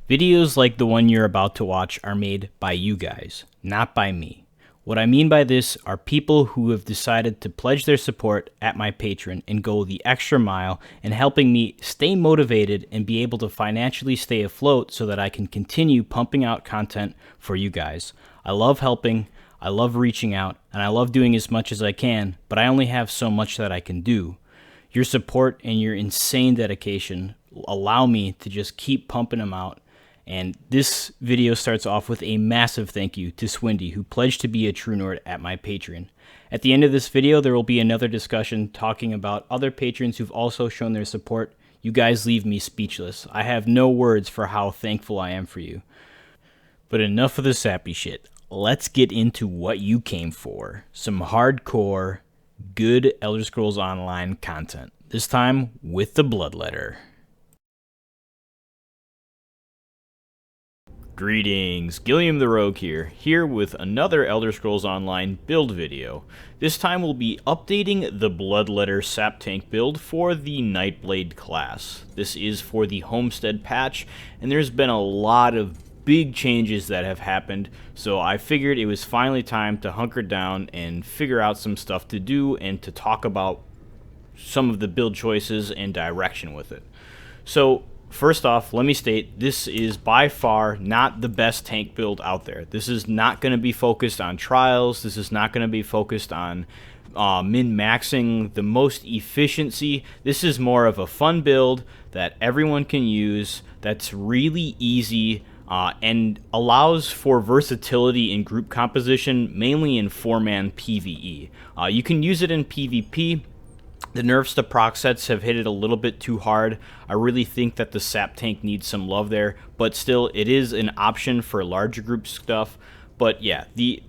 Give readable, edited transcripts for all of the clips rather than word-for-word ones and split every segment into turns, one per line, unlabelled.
Videos like the one you're about to watch are made by you guys, not by me. What I mean by this are people who have decided to pledge their support at my Patreon and go the extra mile in helping me stay motivated and be able to financially stay afloat so that I can continue pumping out content for you guys. I love helping, I love reaching out, and I love doing as much as I can, but I only have so much that I can do. Your support and your insane dedication allow me to just keep pumping them out. And this video starts off with a massive thank you to Swindy, who pledged to be a True Nord at my Patreon. At the end of this video, there will be another discussion talking about other patrons who've also shown their support. You guys leave me speechless. I have no words for how thankful I am for you. But enough of the sappy shit. Let's get into what you came for. Some hardcore, good Elder Scrolls Online content. This time with the Bloodletter. Greetings, Gilliam the Rogue here with another Elder Scrolls Online build video. This time we'll be updating the Bloodletter Sap Tank build for the Nightblade class. This is for the Homestead patch, and there's been a lot of big changes that have happened, so I figured it was finally time to hunker down and figure out some stuff to do and to talk about some of the build choices and direction with it. So, first off, let me state, this is by far not the best tank build out there. This is not going to be focused on trials. This is not going to be focused on min-maxing the most efficiency. This is more of a fun build that everyone can use, that's really easy, and allows for versatility in group composition, mainly in 4-man PvE. You can use it in PvP. The nerfs to proc sets have hit it a little bit too hard. I really think that the sap tank needs some love there, but still, it is an option for larger group stuff. But yeah, the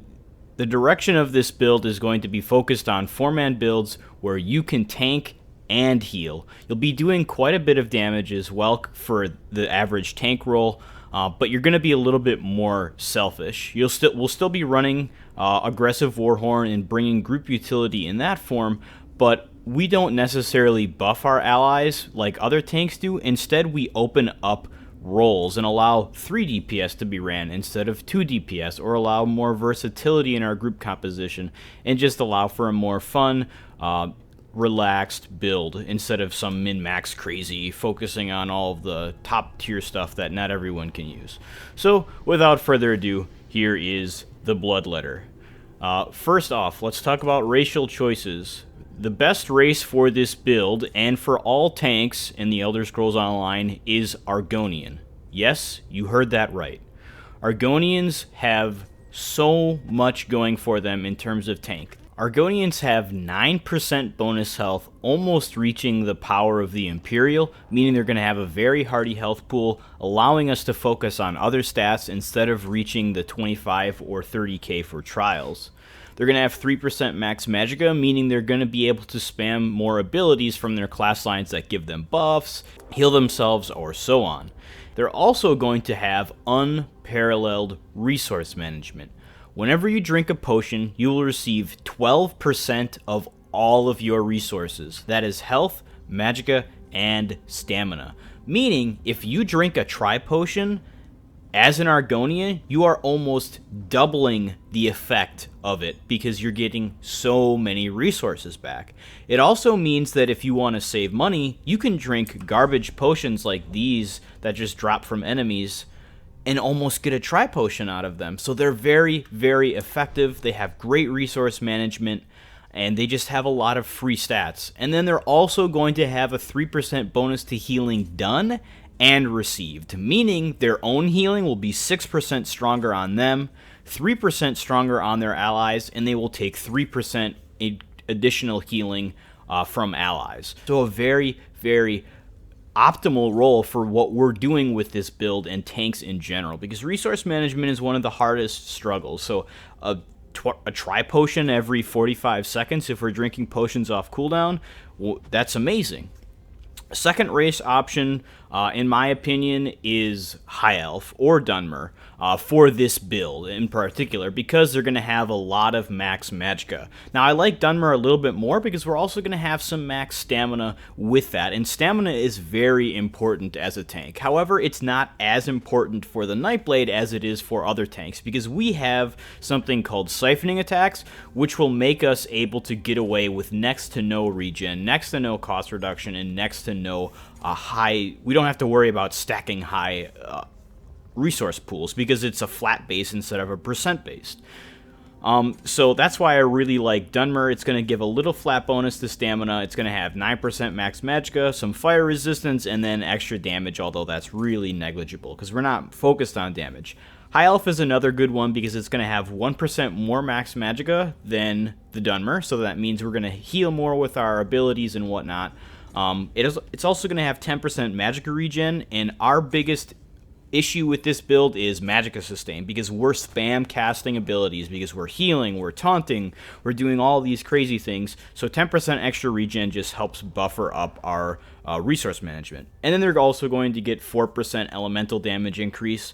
direction of this build is going to be focused on 4-man builds where you can tank and heal. You'll be doing quite a bit of damage as well for the average tank roll, but you're going to be a little bit more selfish. We'll still be running aggressive Warhorn and bringing group utility in that form, but we don't necessarily buff our allies like other tanks do. Instead, we open up roles and allow 3 DPS to be ran instead of 2 DPS, or allow more versatility in our group composition and just allow for a more fun, relaxed build instead of some min-max crazy focusing on all of the top tier stuff that not everyone can use. So, without further ado, here is the Bloodletter. First off, let's talk about racial choices. The best race for this build, and for all tanks in the Elder Scrolls Online, is Argonian. Yes, you heard that right. Argonians have so much going for them in terms of tank. Argonians have 9% bonus health, almost reaching the power of the Imperial, meaning they're going to have a very hardy health pool, allowing us to focus on other stats instead of reaching the 25 or 30k for trials. They're going to have 3% max magicka, meaning they're going to be able to spam more abilities from their class lines that give them buffs, heal themselves, or so on. They're also going to have unparalleled resource management. Whenever you drink a potion, you will receive 12% of all of your resources. That is health, magicka, and stamina. Meaning, if you drink a tri-potion, as an Argonian, you are almost doubling the effect of it because you're getting so many resources back. It also means that if you want to save money, you can drink garbage potions like these that just drop from enemies and almost get a tri-potion out of them. So they're very, very effective. They have great resource management, and they just have a lot of free stats. And then they're also going to have a 3% bonus to healing done and received, meaning their own healing will be 6% stronger on them, 3% stronger on their allies, and they will take 3% additional healing from allies. So a very, very optimal role for what we're doing with this build and tanks in general, because resource management is one of the hardest struggles. So a tri-potion every 45 seconds if we're drinking potions off cooldown, well, that's amazing. Second race option in my opinion, is High Elf or Dunmer for this build in particular, because they're going to have a lot of max magicka. Now, I like Dunmer a little bit more because we're also going to have some max stamina with that, and stamina is very important as a tank. However, it's not as important for the Nightblade as it is for other tanks, because we have something called siphoning attacks, which will make us able to get away with next to no regen, next to no cost reduction, and next to no we don't have to worry about stacking high resource pools because it's a flat base instead of a percent based. So that's why I really like Dunmer. It's going to give a little flat bonus to stamina. It's going to have 9% max magicka, some fire resistance, and then extra damage, although that's really negligible because we're not focused on damage. High Elf is another good one because it's going to have 1% more max magicka than the Dunmer, so that means we're going to heal more with our abilities and whatnot. It's also going to have 10% magicka regen, and our biggest issue with this build is magicka sustain, because we're spam casting abilities, because we're healing, we're taunting, we're doing all these crazy things, so 10% extra regen just helps buffer up our resource management. And then they're also going to get 4% elemental damage increase,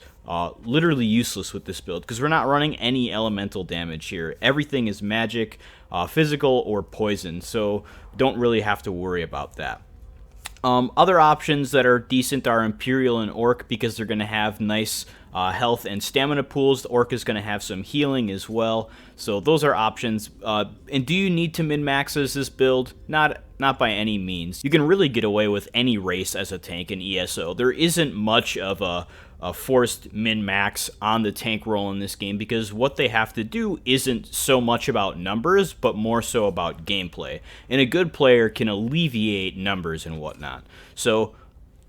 literally useless with this build, because we're not running any elemental damage here. Everything is magic, physical, or poison, so don't really have to worry about that. Other options that are decent are Imperial and Orc, because they're going to have nice health and stamina pools. The Orc is going to have some healing as well, so those are options. And do you need to min-max as this build? Not by any means. You can really get away with any race as a tank in ESO. There isn't much of a forced min-max on the tank role in this game, because what they have to do isn't so much about numbers, but more so about gameplay. And a good player can alleviate numbers and whatnot. So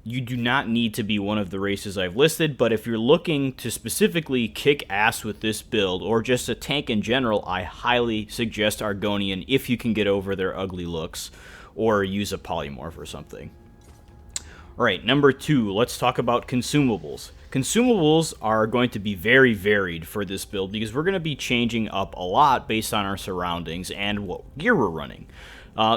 you do not need to be one of the races I've listed, but if you're looking to specifically kick ass with this build, or just a tank in general, I highly suggest Argonian if you can get over their ugly looks, or use a polymorph or something. Alright, number 2, let's talk about consumables. Consumables are going to be very varied for this build, because we're going to be changing up a lot based on our surroundings and what gear we're running.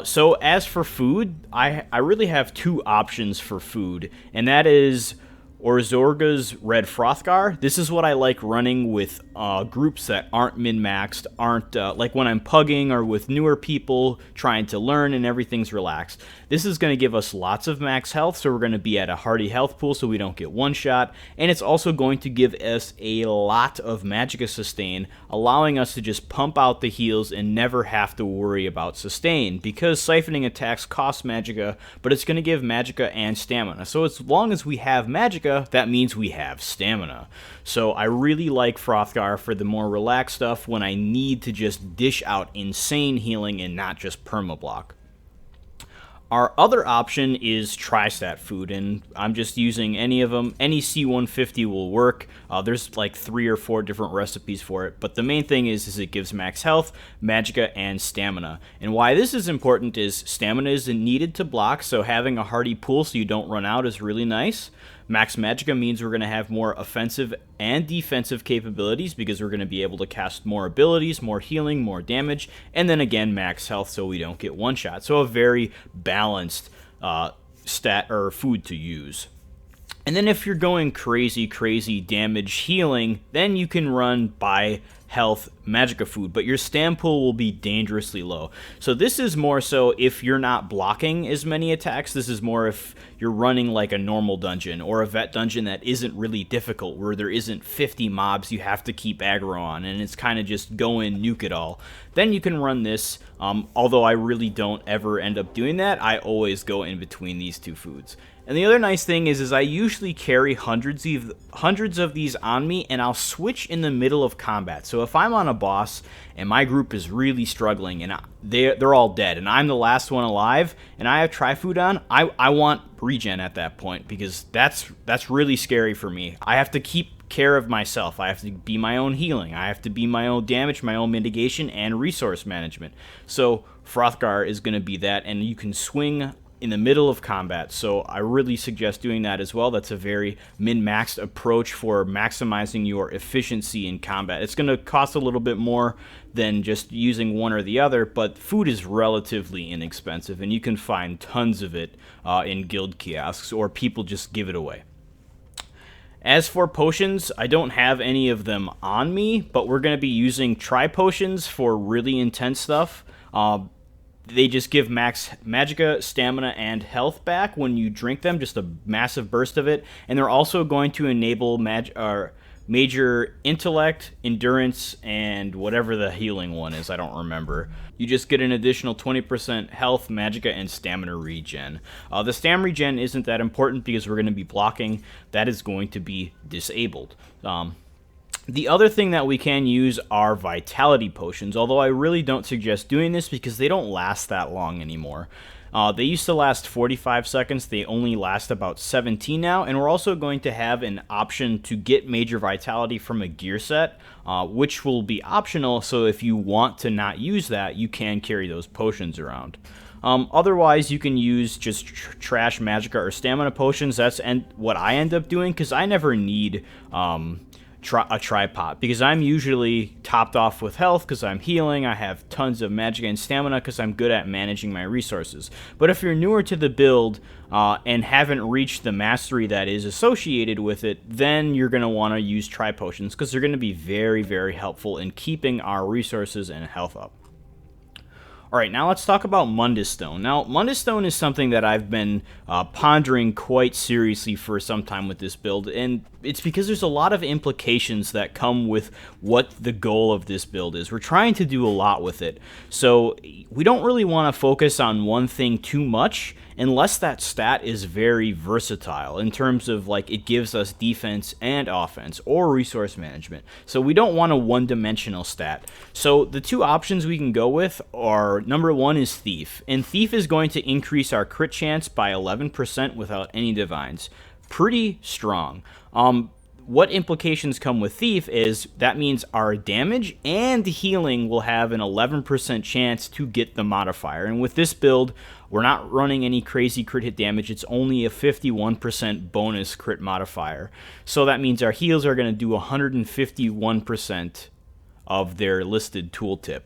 So as for food, I really have 2 options for food, and that is Orzorga's Red Frothgar. This is what I like running with groups that aren't min-maxed, aren't like when I'm pugging or with newer people trying to learn and everything's relaxed. This is going to give us lots of max health, so we're going to be at a hearty health pool so we don't get one-shot, and it's also going to give us a lot of magicka sustain, allowing us to just pump out the heals and never have to worry about sustain, because siphoning attacks cost magicka, but it's going to give magicka and stamina. So as long as we have magicka, that means we have stamina. So I really like Frothgar for the more relaxed stuff when I need to just dish out insane healing and not just permablock. Our other option is Tristat food, and I'm just using any of them. Any C150 will work. There's like 3 or 4 different recipes for it, but the main thing is it gives max health, magicka, and stamina. And why this is important is stamina is needed to block, so having a hearty pool so you don't run out is really nice. Max magicka means we're going to have more offensive and defensive capabilities, because we're going to be able to cast more abilities, more healing, more damage, and then again max health so we don't get one shot. So a very balanced stat or food to use. And then if you're going crazy damage healing, then you can run by health magicka food, but your stam pool will be dangerously low. So this is more so if you're not blocking as many attacks. This is more if you're running like a normal dungeon or a vet dungeon that isn't really difficult, where there isn't 50 mobs you have to keep aggro on and it's kind of just go in, nuke it all. Then you can run this, although I really don't ever end up doing that. I always go in between these 2 foods. And the other nice thing is I usually carry hundreds of these on me, and I'll switch in the middle of combat. So if I'm on a boss and my group is really struggling and they're all dead and I'm the last one alive and I have Tri-Food on, I want regen at that point, because that's really scary for me. I have to keep care of myself. I have to be my own healing. I have to be my own damage, my own mitigation, and resource management. So Frothgar is going to be that, and you can swing in the middle of combat, so I really suggest doing that as well. That's a very min-maxed approach for maximizing your efficiency in combat. It's going to cost a little bit more than just using one or the other, but food is relatively inexpensive, and you can find tons of it in guild kiosks, or people just give it away. As for potions, I don't have any of them on me, but we're going to be using tri-potions for really intense stuff. They just give max magicka, stamina, and health back when you drink them, just a massive burst of it. And they're also going to enable major intellect, endurance, and whatever the healing one is, I don't remember. You just get an additional 20% health, magicka, and stamina regen. The stam regen isn't that important because we're going to be blocking. That is going to be disabled. The other thing that we can use are vitality potions, although I really don't suggest doing this because they don't last that long anymore. They used to last 45 seconds, they only last about 17 now, and we're also going to have an option to get major vitality from a gear set, which will be optional, so if you want to not use that, you can carry those potions around. Otherwise, you can use just trash magicka or stamina potions. That's what I end up doing, because I never need a tripod, because I'm usually topped off with health because I'm healing. I have tons of magicka and stamina because I'm good at managing my resources. But if you're newer to the build and haven't reached the mastery that is associated with it, then you're going to want to use tri-potions because they're going to be very, very helpful in keeping our resources and health up. Alright, now let's talk about Mundus Stone. Now, Mundus Stone is something that I've been pondering quite seriously for some time with this build, and it's because there's a lot of implications that come with what the goal of this build is. We're trying to do a lot with it, so we don't really want to focus on one thing too much unless that stat is very versatile in terms of, like, it gives us defense and offense or resource management. So we don't want a one-dimensional stat. So the two options we can go with are, number one is Thief, and Thief is going to increase our crit chance by 11% without any divines. Pretty strong. What implications come with Thief is that means our damage and healing will have an 11% chance to get the modifier. And with this build, we're not running any crazy crit hit damage. It's only a 51% bonus crit modifier. So that means our heals are going to do 151% of their listed tooltip.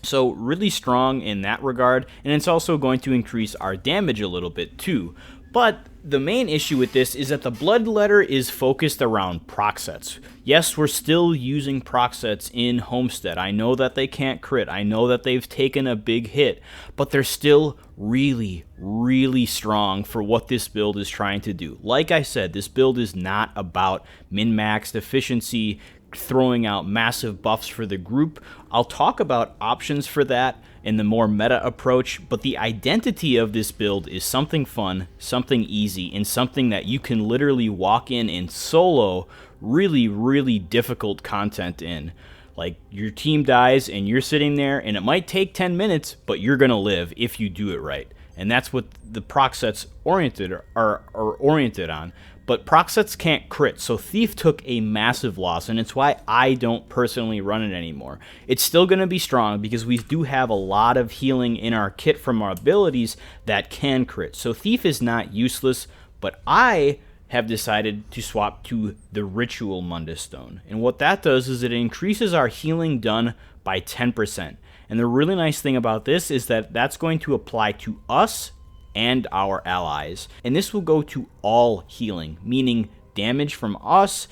So really strong in that regard, and it's also going to increase our damage a little bit too. But the main issue with this is that the Bloodletter is focused around proc sets. Yes, we're still using proc sets in Homestead. I know that they can't crit. I know that they've taken a big hit, but they're still really, really strong for what this build is trying to do. Like I said, this build is not about min-maxed efficiency, throwing out massive buffs for the group. I'll talk about options for that in the more meta approach, but the identity of this build is something fun, something easy, and something that you can literally walk in and solo really, really difficult content in. Like, your team dies and you're sitting there, and it might take 10 minutes, but you're gonna live if you do it right. And that's what the proc sets are oriented on. But proc sets can't crit, so Thief took a massive loss, and it's why I don't personally run it anymore. It's still going to be strong because we do have a lot of healing in our kit from our abilities that can crit. So Thief is not useless, but I have decided to swap to the Ritual Mundus Stone. And what that does is it increases our healing done by 10%. And the really nice thing about this is that that's going to apply to us and our allies, and this will go to all healing, meaning damage from us,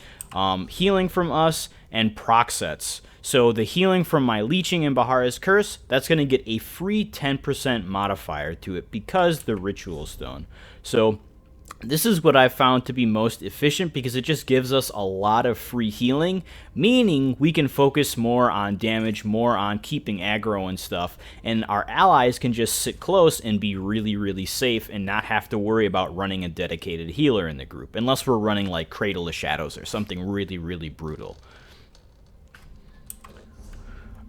healing from us, and proc sets. So the healing from my leeching and Bahara's Curse, that's going to get a free 10% modifier to it because the Ritual Stone. So this is what I've found to be most efficient because it just gives us a lot of free healing, meaning we can focus more on damage, more on keeping aggro and stuff, and our allies can just sit close and be really, really safe and not have to worry about running a dedicated healer in the group, unless we're running like Cradle of Shadows or something really, really brutal.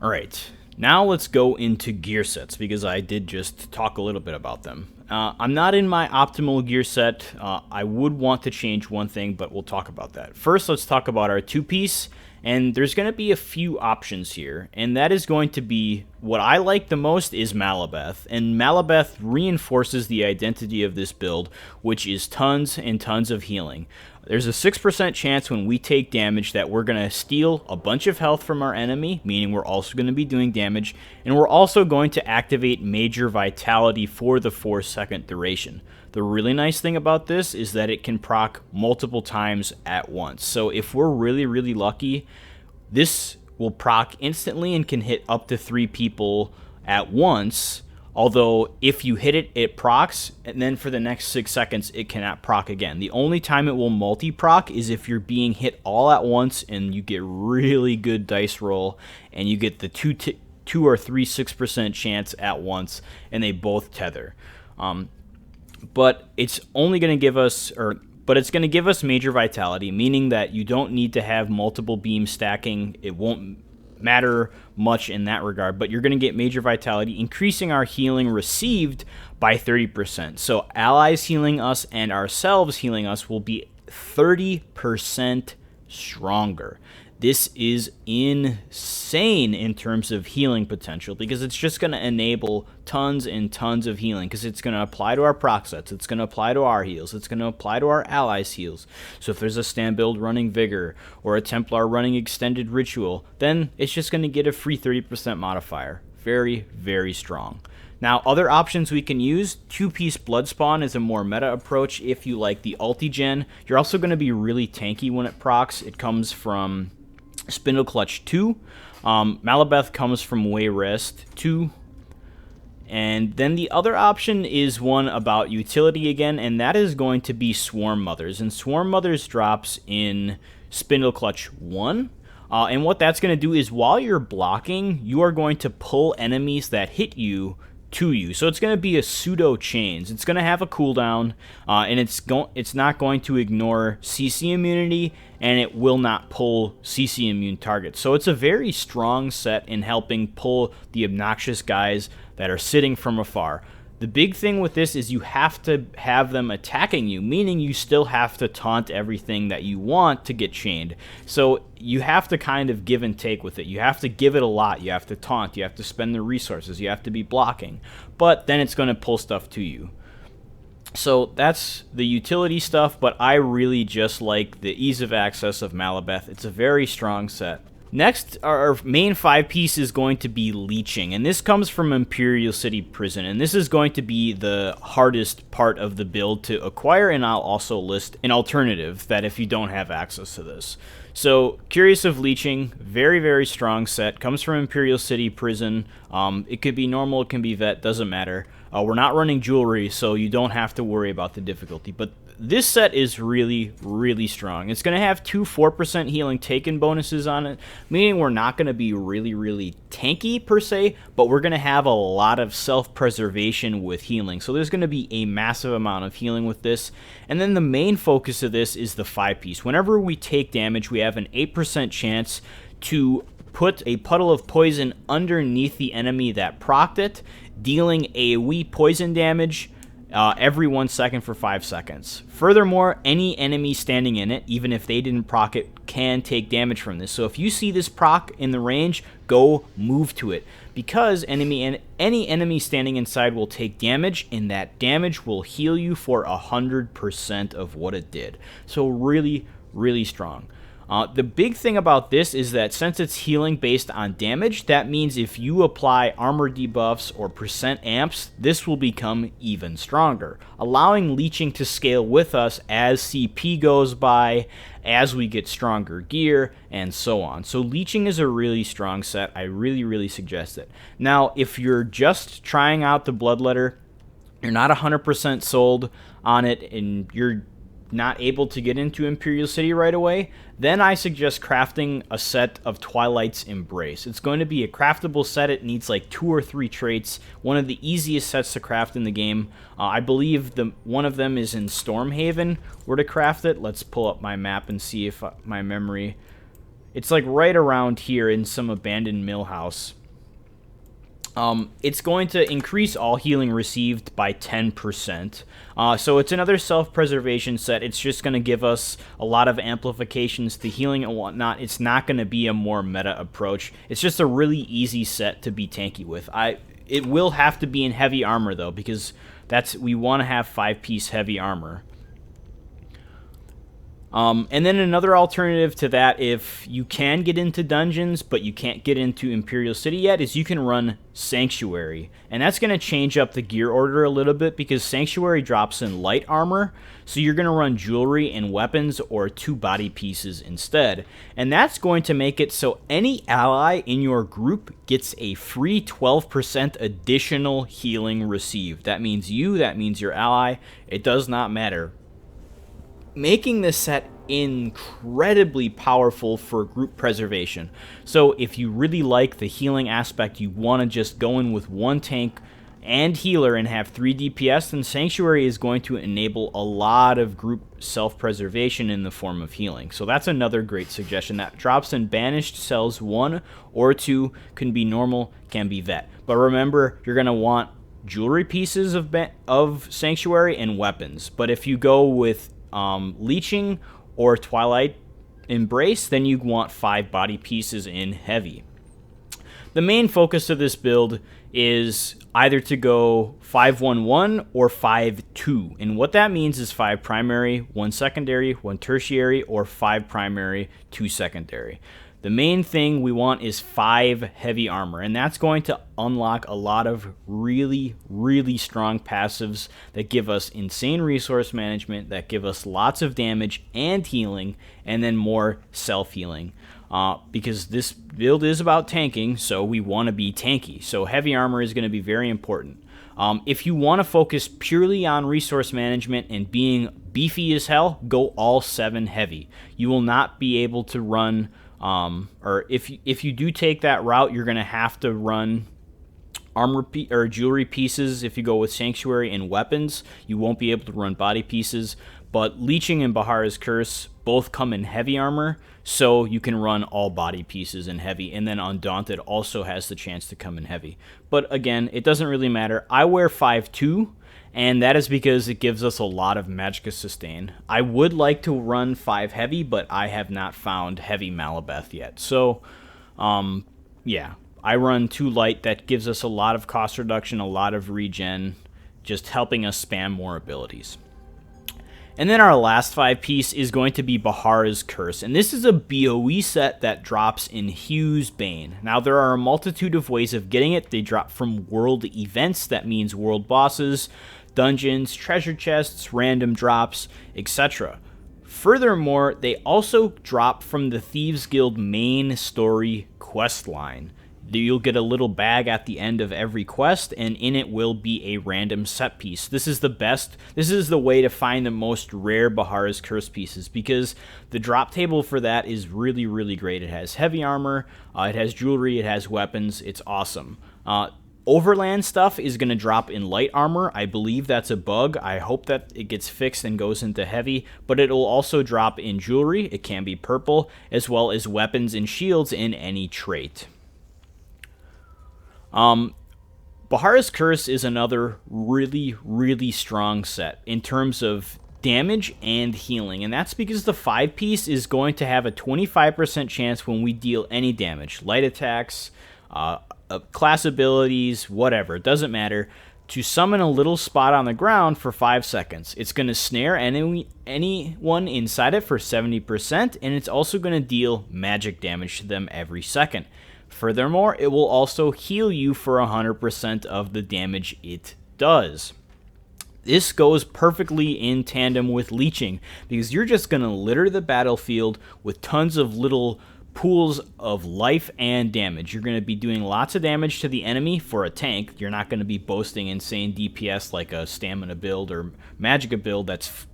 Alright, now let's go into gear sets because I did just talk a little bit about them. I'm not in my optimal gear set. I would want to change one thing, but we'll talk about that. First, let's talk about our two-piece. And there's going to be a few options here, and that is going to be, what I like the most is Malabeth, and Malabeth reinforces the identity of this build, which is tons and tons of healing. There's a 6% chance when we take damage that we're going to steal a bunch of health from our enemy, meaning we're also going to be doing damage, and we're also going to activate Major Vitality for the 4-second duration. The really nice thing about this is that it can proc multiple times at once. So if we're really, really lucky, this will proc instantly and can hit up to 3 people at once. Although if you hit it, it procs, and then for the next 6 seconds, it cannot proc again. The only time it will multi-proc is if you're being hit all at once and you get really good dice roll and you get the 2 or 3 6% chance at once, and they both tether. But it's only going to give us, but it's going to give us Major Vitality, meaning that you don't need to have multiple beams stacking. It won't matter much in that regard, but you're going to get Major Vitality, increasing our healing received by 30%. So allies healing us and ourselves healing us will be 30% stronger. This is insane in terms of healing potential, because it's just going to enable tons and tons of healing, because it's going to apply to our proc sets, it's going to apply to our heals, it's going to apply to our allies' heals. So if there's a stand build running Vigor or a Templar running Extended Ritual, then it's just going to get a free 30% modifier. Very, very strong. Now, other options we can use, two-piece Bloodspawn is a more meta approach if you like the ulti-gen. You're also going to be really tanky when it procs. It comes from Spindle Clutch 2. Malabeth comes from Wayrest 2. And then the other option is one about utility again, and that is going to be Swarm Mothers. And Swarm Mothers drops in Spindle Clutch 1. And what that's going to do is while you're blocking, you are going to pull enemies that hit you to you. So it's going to be a pseudo chains. It's going to have a cooldown, and it's not going to ignore CC immunity, and it will not pull CC immune targets. So it's a very strong set in helping pull the obnoxious guys that are sitting from afar. The big thing with this is you have to have them attacking you, meaning you still have to taunt everything that you want to get chained. So you have to kind of give and take with it. You have to give it a lot. You have to taunt. You have to spend the resources. You have to be blocking. But then it's going to pull stuff to you. So that's the utility stuff, but I really just like the ease of access of Malabeth. It's a very strong set. Next, our main 5-piece is going to be Leeching, and this comes from Imperial City Prison, and this is going to be the hardest part of the build to acquire, and I'll also list an alternative that if you don't have access to this. So, Curious of Leeching, very, very strong set, comes from Imperial City Prison. It could be normal, it can be vet, doesn't matter. We're not running jewelry, so you don't have to worry about the difficulty, but this set is really, really strong. It's going to have 2 4% healing taken bonuses on it, meaning we're not going to be really, really tanky per se, but we're going to have a lot of self-preservation with healing. So there's going to be a massive amount of healing with this. And then the main focus of this is the 5-piece. Whenever we take damage, we have an 8% chance to put a puddle of poison underneath the enemy that procced it, dealing AoE poison damage every 1 second for 5 seconds. Furthermore, any enemy standing in it, even if they didn't proc it, can take damage from this. So if you see this proc in the range, go move to it, because any enemy standing inside will take damage, and that damage will heal you for 100% of what it did. So really, really strong. The big thing about this is that since it's healing based on damage, that means if you apply armor debuffs or percent amps, this will become even stronger, allowing Leeching to scale with us as CP goes by, as we get stronger gear, and so on. So Leeching is a really strong set. I really, really suggest it. Now, if you're just trying out the Bloodletter, you're not 100% sold on it, and you're not able to get into Imperial City right away, then I suggest crafting a set of Twilight's Embrace. It's going to be a craftable set. It needs like 2 or 3 traits. One of the easiest sets to craft in the game. I believe one of them is in Stormhaven where to craft it. Let's pull up my map and see if my memory... It's like right around here in some abandoned mill house. It's going to increase all healing received by 10%. So it's another self-preservation set. It's just going to give us a lot of amplifications to healing and whatnot. It's not going to be a more meta approach. It's just a really easy set to be tanky with. It will have to be in heavy armor, though, because we want to have 5-piece heavy armor. And then another alternative to that, if you can get into dungeons, but you can't get into Imperial City yet, is you can run Sanctuary. And that's going to change up the gear order a little bit, because Sanctuary drops in light armor, so you're going to run jewelry and weapons or 2 body pieces instead. And that's going to make it so any ally in your group gets a free 12% additional healing received. That means you, that means your ally, it does not matter. Making this set incredibly powerful for group preservation. So if you really like the healing aspect, you want to just go in with 1 tank and healer and have 3 DPS, then Sanctuary is going to enable a lot of group self-preservation in the form of healing. So that's another great suggestion. That drops in Banished cells 1 or 2, can be normal, can be vet. But remember, you're going to want jewelry pieces of Sanctuary and weapons. But if you go with Leeching or Twilight Embrace, then you want 5 body pieces in heavy. The main focus of this build is either to go 5-1-1 or 5-2, and what that means is 5 primary, 1 secondary, 1 tertiary, or 5 primary, 2 secondary. The main thing we want is 5 heavy armor, and that's going to unlock a lot of really, really strong passives that give us insane resource management, that give us lots of damage and healing, and then more self-healing. Because this build is about tanking, so we want to be tanky. So heavy armor is going to be very important. If you want to focus purely on resource management and being beefy as hell, go all 7 heavy. You will not be able to run... or if you do take that route, you're going to have to run armor or jewelry pieces. If you go with Sanctuary and weapons, you won't be able to run body pieces. But Leeching and Bahara's Curse both come in heavy armor, so you can run all body pieces in heavy. And then Undaunted also has the chance to come in heavy. But again, it doesn't really matter. I wear 5-2. And that is because it gives us a lot of Magicka sustain. I would like to run 5 heavy, but I have not found heavy Malabeth yet. So, yeah, I run 2 light. That gives us a lot of cost reduction, a lot of regen, just helping us spam more abilities. And then our last 5-piece is going to be Bahara's Curse. And this is a BOE set that drops in Hugh's Bane. Now, there are a multitude of ways of getting it. They drop from world events, that means world bosses, dungeons, treasure chests, random drops, etc. Furthermore, they also drop from the Thieves Guild main story quest line. You'll get a little bag at the end of every quest, and in it will be a random set piece. This is the way to find the most rare Bahara's Curse pieces, because the drop table for that is really, really great. It has heavy armor, it has jewelry, it has weapons. It's awesome. Overland stuff is going to drop in light armor. I believe that's a bug. I hope that it gets fixed and goes into heavy, but it will also drop in jewelry. It can be purple, as well as weapons and shields in any trait. Bahara's Curse is another really, really strong set in terms of damage and healing, and that's because the 5-piece is going to have a 25% chance when we deal any damage, light attacks, class abilities, whatever, it doesn't matter, to summon a little spot on the ground for 5 seconds. It's going to snare anyone inside it for 70%, and it's also going to deal magic damage to them every second. Furthermore, it will also heal you for 100% of the damage it does. This goes perfectly in tandem with Leeching, because you're just going to litter the battlefield with tons of little pools of life and damage. You're going to be doing lots of damage to the enemy for a tank. You're not going to be boasting insane DPS like a stamina build or Magicka build that's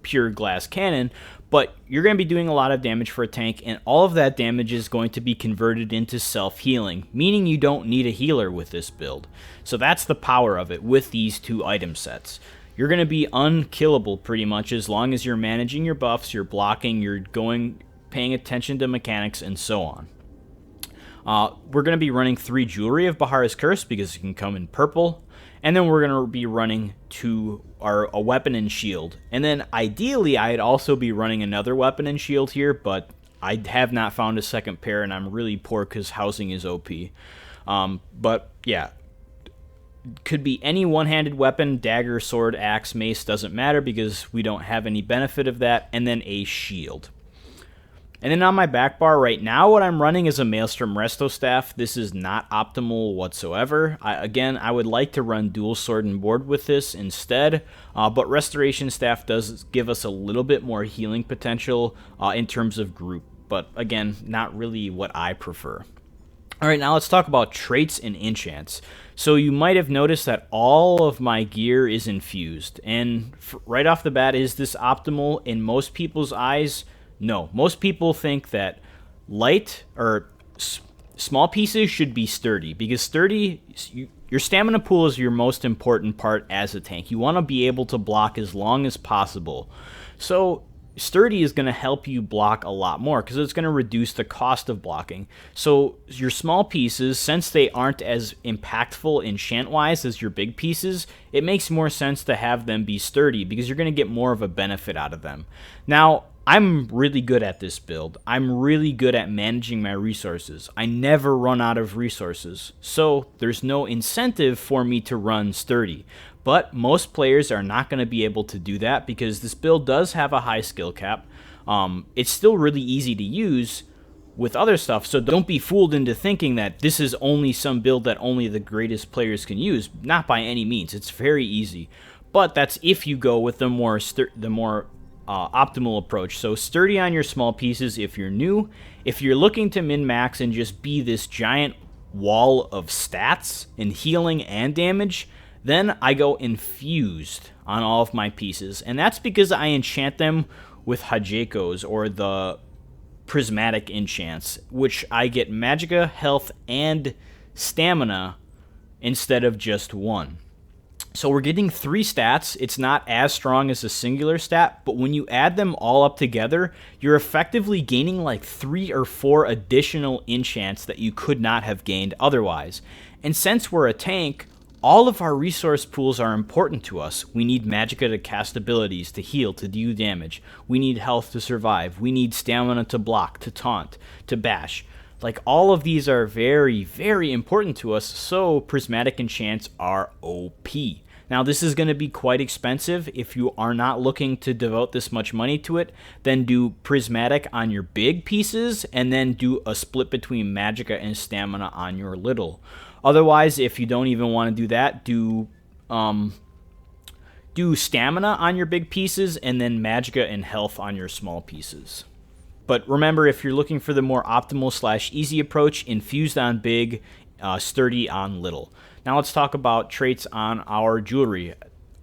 pure glass cannon, but you're going to be doing a lot of damage for a tank, and all of that damage is going to be converted into self-healing, meaning you don't need a healer with this build. So that's the power of it with these 2 item sets. You're going to be unkillable pretty much as long as you're managing your buffs, you're blocking, you're paying attention to mechanics, and so on. We're going to be running 3 Jewelry of Bahara's Curse because it can come in purple. And then we're going to be running a weapon and shield. And then ideally, I'd also be running another weapon and shield here, but I have not found a second pair, and I'm really poor because housing is OP. But yeah, could be any one-handed weapon, dagger, sword, axe, mace, doesn't matter because we don't have any benefit of that. And then a shield. And then on my back bar right now, what I'm running is a Maelstrom Resto Staff. This is not optimal whatsoever. I would like to run Dual Sword and Board with this instead, but Restoration Staff does give us a little bit more healing potential in terms of group, but again, not really what I prefer. Alright, now let's talk about traits and enchants. So you might have noticed that all of my gear is infused, and right off the bat, is this optimal in most people's eyes? No, most people think that light or small pieces should be sturdy because sturdy, your stamina pool is your most important part as a tank. You want to be able to block as long as possible. So sturdy is going to help you block a lot more because it's going to reduce the cost of blocking. So your small pieces, since they aren't as impactful enchant-wise as your big pieces, it makes more sense to have them be sturdy because you're going to get more of a benefit out of them. Now, I'm really good at this build. I'm really good at managing my resources. I never run out of resources, so there's no incentive for me to run sturdy. But most players are not going to be able to do that because this build does have a high skill cap. It's still really easy to use with other stuff, so don't be fooled into thinking that this is only some build that only the greatest players can use. Not by any means. It's very easy. But that's if you go with the more optimal approach. So sturdy on your small pieces if you're new. If you're looking to min-max and just be this giant wall of stats and healing and damage, then I go infused on all of my pieces. And that's because I enchant them with Hajekos or the prismatic enchants, which I get magicka, health, and stamina instead of just 1. So we're getting 3 stats. It's not as strong as a singular stat, but when you add them all up together, you're effectively gaining like 3 or 4 additional enchants that you could not have gained otherwise. And since we're a tank, all of our resource pools are important to us. We need magicka to cast abilities, to heal, to do damage. We need health to survive. We need stamina to block, to taunt, to bash. Like, all of these are very, very important to us, so prismatic enchants are OP. Now, this is going to be quite expensive. If you are not looking to devote this much money to it, then do prismatic on your big pieces, and then do a split between magicka and stamina on your little. Otherwise, if you don't even want to do that, do stamina on your big pieces, and then magicka and health on your small pieces. But remember, if you're looking for the more optimal / easy approach, infused on big, sturdy on little. Now let's talk about traits on our jewelry.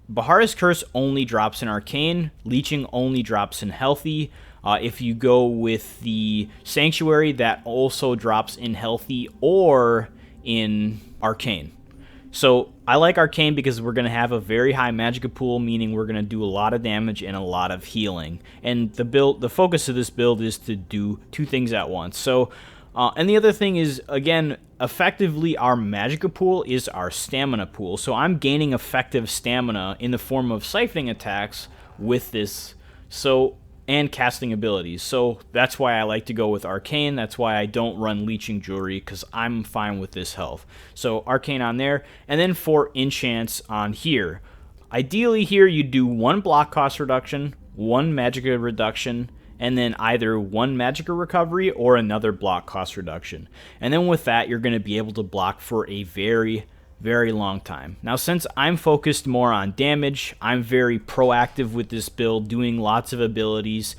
Bahara's Curse only drops in Arcane. Leeching only drops in Healthy. If you go with the Sanctuary, that also drops in Healthy or in Arcane. So I like Arcane because we're going to have a very high magicka pool, meaning we're going to do a lot of damage and a lot of healing. And the focus of this build is to do 2 things at once. So, and the other thing is, again, effectively our magicka pool is our stamina pool. So I'm gaining effective stamina in the form of siphoning attacks with this. So, and casting abilities. So that's why I like to go with Arcane. That's why I don't run Leeching Jewelry, because I'm fine with this health. So Arcane on there, and then 4 enchants on here. Ideally here you do 1 block cost reduction, 1 magicka reduction, and then either 1 magicka recovery or another block cost reduction. And then with that, you're going to be able to block for a very, very long time. Now, since I'm focused more on damage, I'm very proactive with this build, doing lots of abilities,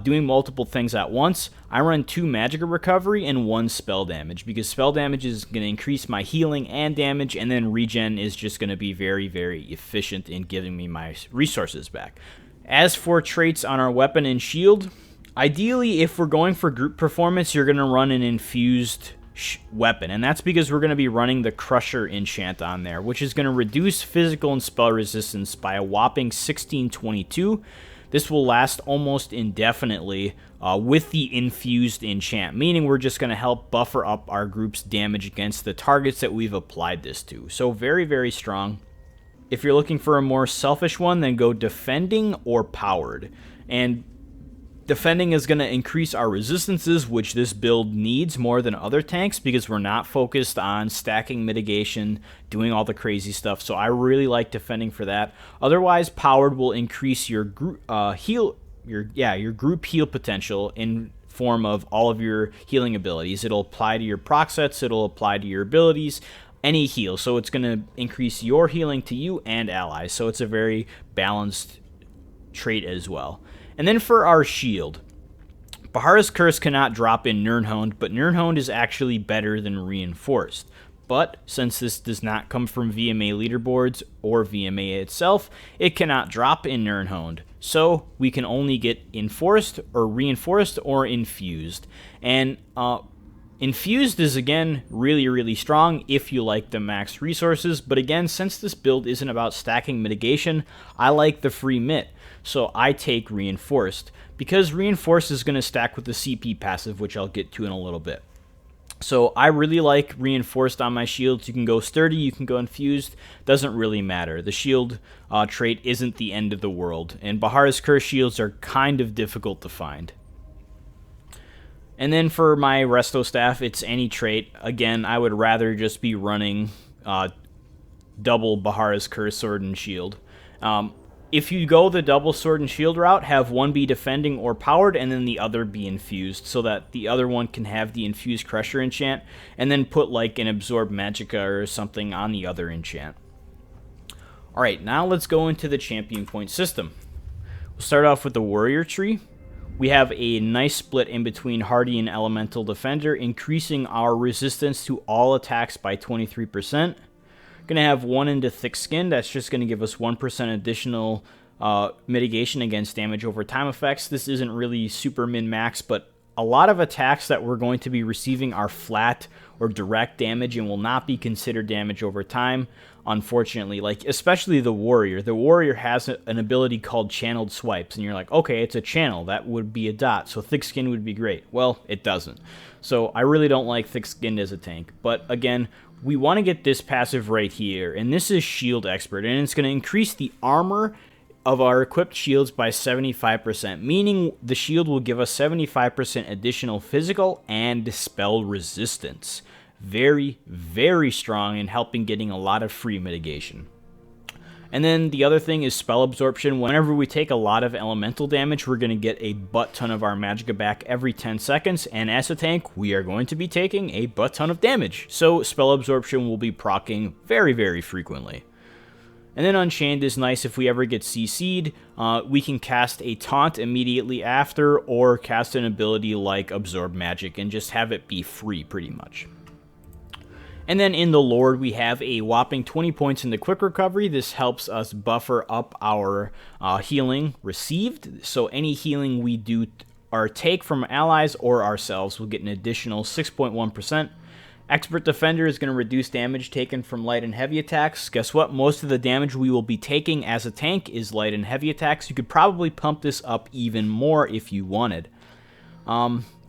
doing multiple things at once. I run 2 magicka recovery and 1 spell damage, because spell damage is going to increase my healing and damage, and then regen is just going to be very, very efficient in giving me my resources back. As for traits on our weapon and shield, ideally, if we're going for group performance, you're going to run an infused weapon, and that's because we're going to be running the Crusher enchant on there, which is going to reduce physical and spell resistance by a whopping 1622, This will last almost indefinitely with the infused enchant, meaning we're just going to help buffer up our group's damage against the targets that we've applied this to. So very, very strong. If you're looking for a more selfish one, then go defending or powered. And defending is going to increase our resistances, which this build needs more than other tanks because we're not focused on stacking mitigation, doing all the crazy stuff. So I really like defending for that. Otherwise, powered will increase your group your group heal potential in form of all of your healing abilities. It'll apply to your proc sets, it'll apply to your abilities, any heal. So it's going to increase your healing to you and allies. So it's a very balanced trait as well. And then for our shield, Bahara's Curse cannot drop in Nirnhoned, but Nirnhoned is actually better than Reinforced. But since this does not come from VMA leaderboards or VMA itself, it cannot drop in Nirnhoned. So we can only get Enforced or Reinforced or Infused. And Infused is, again, really, really strong if you like the max resources. But again, since this build isn't about stacking mitigation, I like the free mit. So I take Reinforced, because Reinforced is going to stack with the CP passive, which I'll get to in a little bit. So I really like Reinforced on my shields. You can go Sturdy, you can go Infused, doesn't really matter. The shield trait isn't the end of the world, and Bahara's Curse shields are kind of difficult to find. And then for my Resto Staff, it's any trait. Again, I would rather just be running double Bahara's Curse Sword and Shield. If you go the double sword and shield route, have one be defending or powered, and then the other be infused, so that the other one can have the infused Crusher enchant, and then put like an absorb magicka or something on the other enchant. Alright, now let's go into the champion point system. We'll start off with the warrior tree. We have a nice split in between hardy and elemental defender, increasing our resistance to all attacks by 23%. Going to have one into thick skin. That's just going to give us 1% additional mitigation against damage over time effects. This isn't really super min-max, but a lot of attacks that we're going to be receiving are flat or direct damage and will not be considered damage over time, unfortunately. Like, especially the warrior. The warrior has an ability called channeled swipes, and you're like, okay, it's a channel. That would be a dot, so thick skin would be great. Well, it doesn't. So I really don't like thick skinned as a tank. But again, we want to get this passive right here, and this is Shield Expert, and it's going to increase the armor of our equipped shields by 75%, meaning the shield will give us 75% additional physical and spell resistance. Very, very strong in helping getting a lot of free mitigation. And then the other thing is spell absorption. Whenever we take a lot of elemental damage, we're going to get a butt ton of our magicka back every 10 seconds. And as a tank, we are going to be taking a butt ton of damage. So spell absorption will be proccing very, very frequently. And then Unchained is nice if we ever get CC'd. We can cast a taunt immediately after, or cast an ability like Absorb Magic and just have it be free pretty much. And then in the Lord, we have a whopping 20 points in the quick recovery. This helps us buffer up our healing received. So any healing we do or take from allies or ourselves will get an additional 6.1%. Expert Defender is going to reduce damage taken from light and heavy attacks. Guess what? Most of the damage we will be taking as a tank is light and heavy attacks. You could probably pump this up even more if you wanted.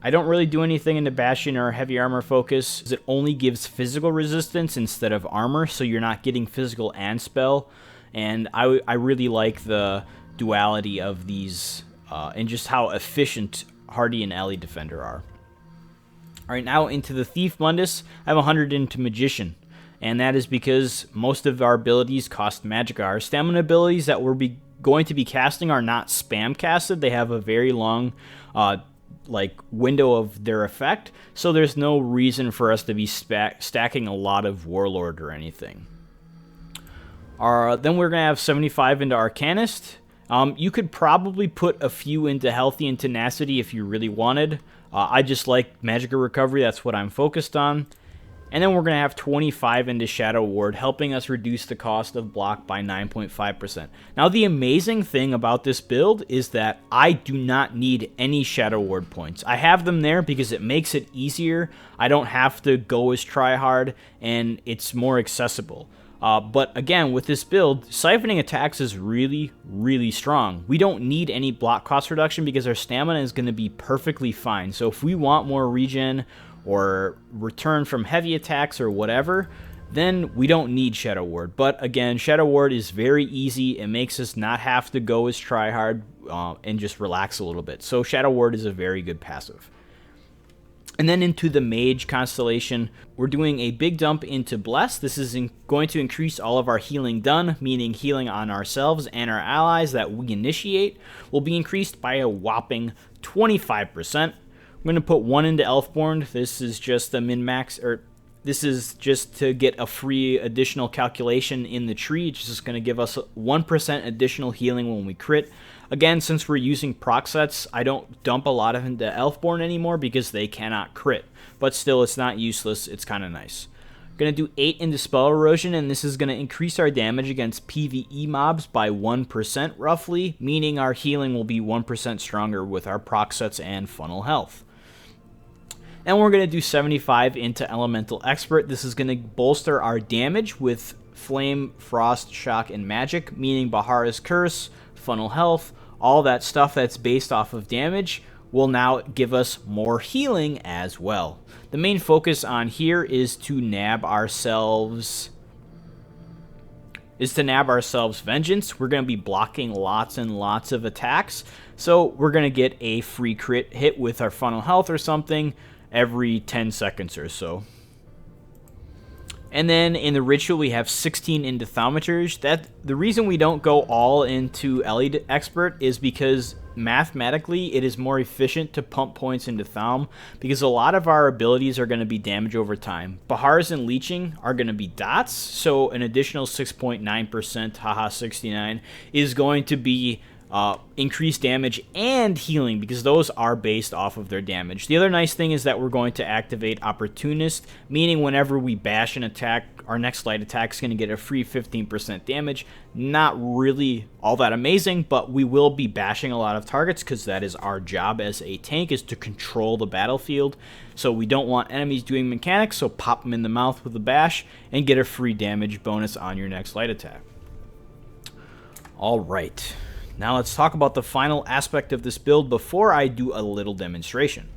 I don't really do anything into Bastion or Heavy Armor focus. It only gives physical resistance instead of armor, so you're not getting physical and spell. And I really like the duality of these and just how efficient Hardy and Ally Defender are. Alright, now into the Thief Mundus. I have 100 into Magician. And that is because most of our abilities cost magicka. Our stamina abilities that we're going to be casting are not spam casted. They have a very long window of their effect, so there's no reason for us to be stacking a lot of Warlord or anything. Then we're going to have 75 into Arcanist. You could probably put a few into Healthy and Tenacity if you really wanted. I just like Magicka Recovery, that's what I'm focused on. And then we're going to have 25 into Shadow Ward, helping us reduce the cost of block by 9.5%. Now, the amazing thing about this build is that I do not need any Shadow Ward points. I have them there because it makes it easier. I don't have to go as tryhard, and it's more accessible. But again, with this build, siphoning attacks is really, really strong. We don't need any block cost reduction because our stamina is going to be perfectly fine. So if we want more regen or return from heavy attacks or whatever, then we don't need Shadow Ward. But again, Shadow Ward is very easy. It makes us not have to go as tryhard and just relax a little bit. So Shadow Ward is a very good passive. And then into the Mage constellation, we're doing a big dump into Bless. This is going to increase all of our healing done, meaning healing on ourselves and our allies that we initiate will be increased by a whopping 25%. I'm going to put 1 into Elfborn. This is just a min-max, or this is just to get a free additional calculation in the tree. It's just going to give us 1% additional healing when we crit. Again, since we're using proc sets, I don't dump a lot of into Elfborn anymore because they cannot crit. But still, it's not useless. It's kind of nice. Going to do 8 into Spell Erosion, and this is going to increase our damage against PvE mobs by 1% roughly, meaning our healing will be 1% stronger with our proc sets and funnel health. And we're going to do 75 into Elemental Expert. This is going to bolster our damage with Flame, Frost, Shock, and Magic, meaning Bahara's Curse, funnel health, all that stuff that's based off of damage will now give us more healing as well. The main focus on here is to nab ourselves Vengeance. We're going to be blocking lots and lots of attacks, so we're going to get a free crit hit with our funnel health or something every 10 seconds or so. And then in the ritual, we have 16 into Thaumaturge. The reason we don't go all into Elite Expert is because mathematically it is more efficient to pump points into Thaum because a lot of our abilities are going to be damage over time. Bahars and Leeching are going to be dots, so an additional 6.9%, haha 69, is going to be increased damage and healing because those are based off of their damage. The other nice thing is that we're going to activate Opportunist, meaning whenever we bash an attack, our next light attack is going to get a free 15% damage. Not really all that amazing, but we will be bashing a lot of targets because that is our job as a tank, is to control the battlefield. So we don't want enemies doing mechanics, so pop them in the mouth with a bash and get a free damage bonus on your next light attack. All right. Now let's talk about the final aspect of this build before I do a little demonstration.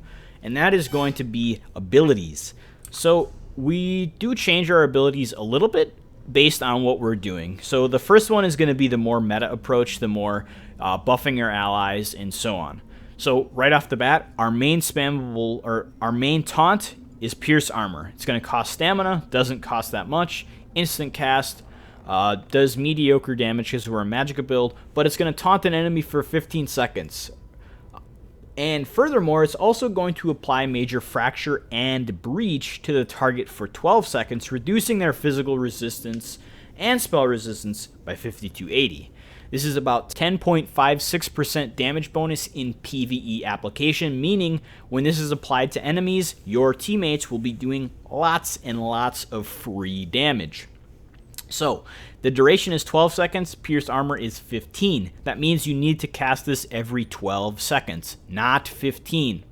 And that is going to be abilities. So we do change our abilities a little bit based on what we're doing. So the first one is going to be the more meta approach, the more buffing your allies and so on. So right off the bat, our main spammable, or our main taunt is Pierce Armor. It's going to cost stamina, doesn't cost that much, instant cast, does mediocre damage because we're a Magicka build, but it's going to taunt an enemy for 15 seconds. And furthermore, it's also going to apply Major Fracture and Breach to the target for 12 seconds, reducing their physical resistance and spell resistance by 50 to 80. This is about 10.56% damage bonus in PvE application, meaning when this is applied to enemies, your teammates will be doing lots and lots of free damage. So, the duration is 12 seconds, Pierce Armor is 15. That means you need to cast this every 12 seconds, not 15.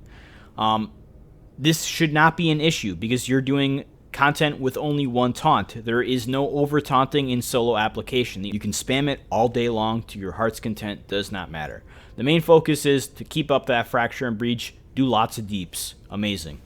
This should not be an issue because you're doing content with only one taunt. There is no over-taunting in solo application. You can spam it all day long to your heart's content, does not matter. The main focus is to keep up that Fracture and Breach, do lots of deeps. Amazing.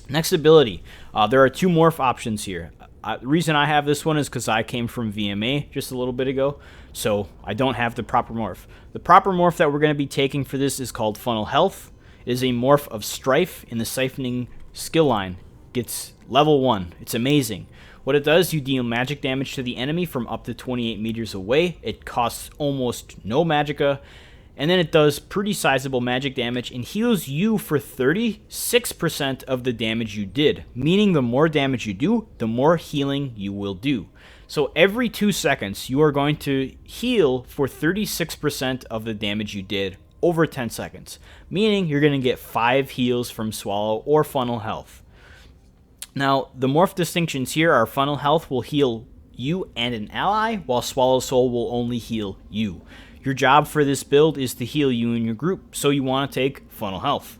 Next ability, there are 2 morph options here. The reason I have this one is because I came from VMA just a little bit ago, so I don't have the proper morph. The proper morph that we're going to be taking for this is called Funnel Health. It is a morph of Strife in the Siphoning skill line. Gets level 1. It's amazing. What it does, you deal magic damage to the enemy from up to 28 meters away. It costs almost no magicka. And then it does pretty sizable magic damage and heals you for 36% of the damage you did. Meaning the more damage you do, the more healing you will do. So every 2 seconds, you are going to heal for 36% of the damage you did over 10 seconds. Meaning you're going to get 5 heals from Swallow or Funnel Health. Now, the morph distinctions here are Funnel Health will heal you and an ally, while Swallow Soul will only heal you. Your job for this build is to heal you and your group, so you want to take Funnel Health.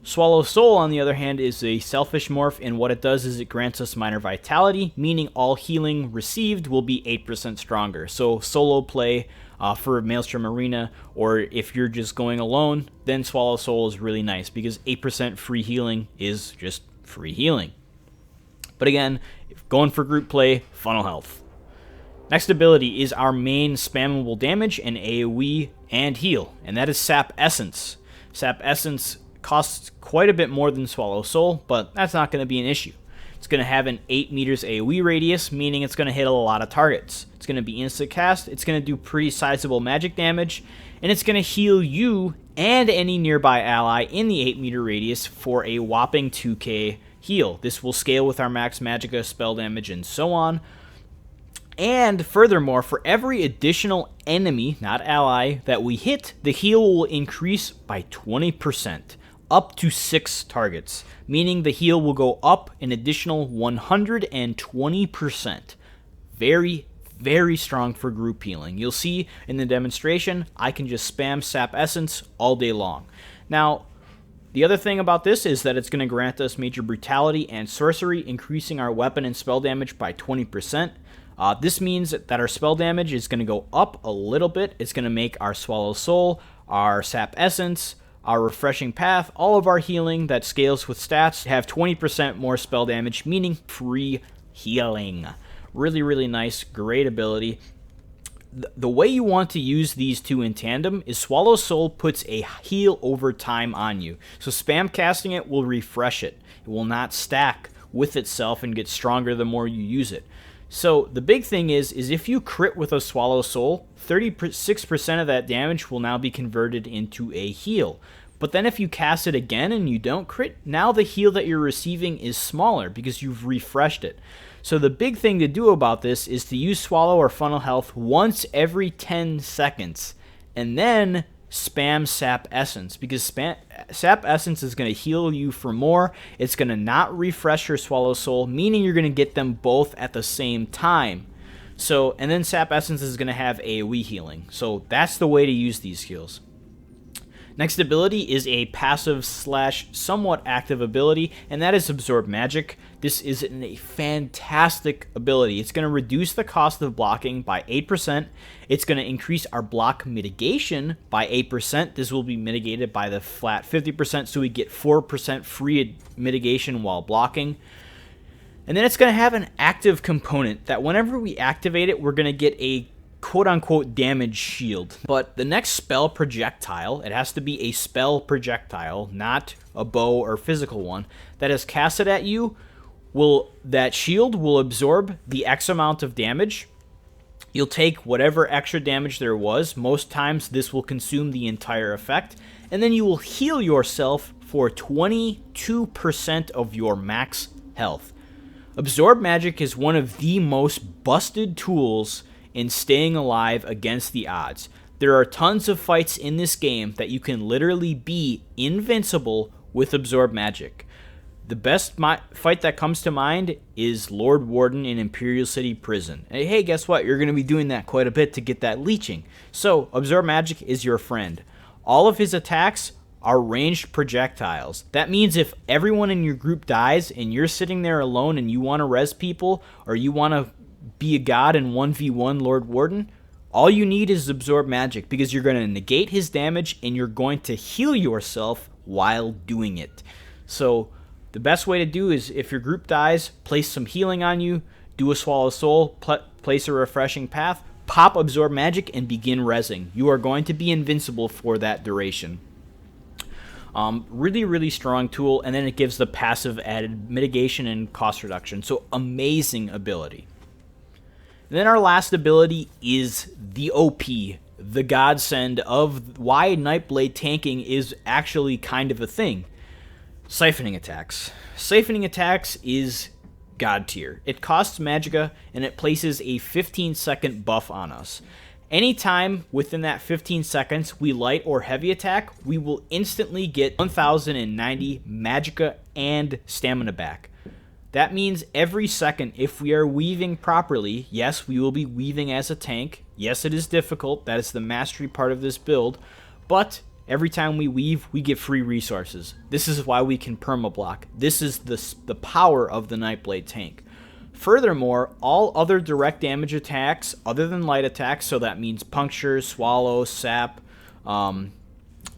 Swallow Soul, on the other hand, is a selfish morph, and what it does is it grants us minor vitality, meaning all healing received will be 8% stronger. So solo play for Maelstrom Arena, or if you're just going alone, then Swallow Soul is really nice because 8% free healing is just free healing. But again, if going for group play, funnel health. Next ability is our main spammable damage and AoE and heal, and that is Sap Essence. Sap Essence costs quite a bit more than Swallow Soul, but that's not going to be an issue. It's going to have an 8 meters AoE radius, meaning it's going to hit a lot of targets. It's going to be instant cast, it's going to do pretty sizable magic damage, and it's going to heal you and any nearby ally in the 8 meter radius for a whopping 2k heal. This will scale with our max magicka, spell damage, and so on. And furthermore, for every additional enemy, not ally, that we hit, the heal will increase by 20%, up to 6 targets, meaning the heal will go up an additional 120%. Very, very strong for group healing. You'll see in the demonstration, I can just spam Sap Essence all day long. Now, the other thing about this is that it's going to grant us Major Brutality and Sorcery, increasing our weapon and spell damage by 20%. This means that our spell damage is going to go up a little bit. It's going to make our Swallow Soul, our Sap Essence, our Refreshing Path, all of our healing that scales with stats have 20% more spell damage, meaning free healing. Really, really nice, great ability. The way you want to use these two in tandem is Swallow Soul puts a heal over time on you. So spam casting it will refresh it. It will not stack with itself and get stronger the more you use it. So the big thing is if you crit with a Swallow Soul, 36% of that damage will now be converted into a heal. But then if you cast it again and you don't crit, now the heal that you're receiving is smaller because you've refreshed it. So the big thing to do about this is to use Swallow or Funnel Health once every 10 seconds and then spam Sap Essence, because Sap Essence is going to heal you for more. It's going to not refresh your Swallow Soul, meaning you're going to get them both at the same time. So, and then Sap Essence is going to have AoE healing. So that's the way to use these skills. Next ability is a passive / somewhat active ability, and that is Absorb Magic. This is a fantastic ability. It's going to reduce the cost of blocking by 8%. It's going to increase our block mitigation by 8%. This will be mitigated by the flat 50%, so we get 4% free mitigation while blocking. And then it's going to have an active component that whenever we activate it, we're going to get a quote-unquote damage shield. But the next spell projectile, it has to be a spell projectile, not a bow or physical one, that is casted at you, that shield will absorb the X amount of damage. You'll take whatever extra damage there was. Most times this will consume the entire effect, and then you will heal yourself for 22% of your max health. Absorb Magic is one of the most busted tools in staying alive against the odds. There are tons of fights in this game that you can literally be invincible with Absorb Magic. The best fight that comes to mind is Lord Warden in Imperial City Prison. Hey, guess what? You're going to be doing that quite a bit to get that leeching. So, Absorb Magic is your friend. All of his attacks are ranged projectiles. That means if everyone in your group dies and you're sitting there alone and you want to res people, or you want to be a god in 1v1 Lord Warden, all you need is Absorb Magic, because you're going to negate his damage and you're going to heal yourself while doing it. So the best way to do is, if your group dies, place some healing on you, do a Swallow Soul, place a Refreshing Path, pop Absorb Magic, and begin rezzing. You are going to be invincible for that duration. Really, really strong tool, and then it gives the passive added mitigation and cost reduction. So amazing ability. And then our last ability is the OP, the godsend of why Nightblade tanking is actually kind of a thing. Siphoning Attacks. Siphoning Attacks is god tier. It costs magicka, and it places a 15-second buff on us. Anytime within that 15 seconds we light or heavy attack, we will instantly get 1090 magicka and stamina back. That means every second, if we are weaving properly, yes, we will be weaving as a tank. Yes, it is difficult. That is the mastery part of this build. But Every time we weave, we get free resources. This is why we can permablock. This is the power of the Nightblade tank. Furthermore, all other direct damage attacks, other than light attacks, so that means puncture, swallow, sap, all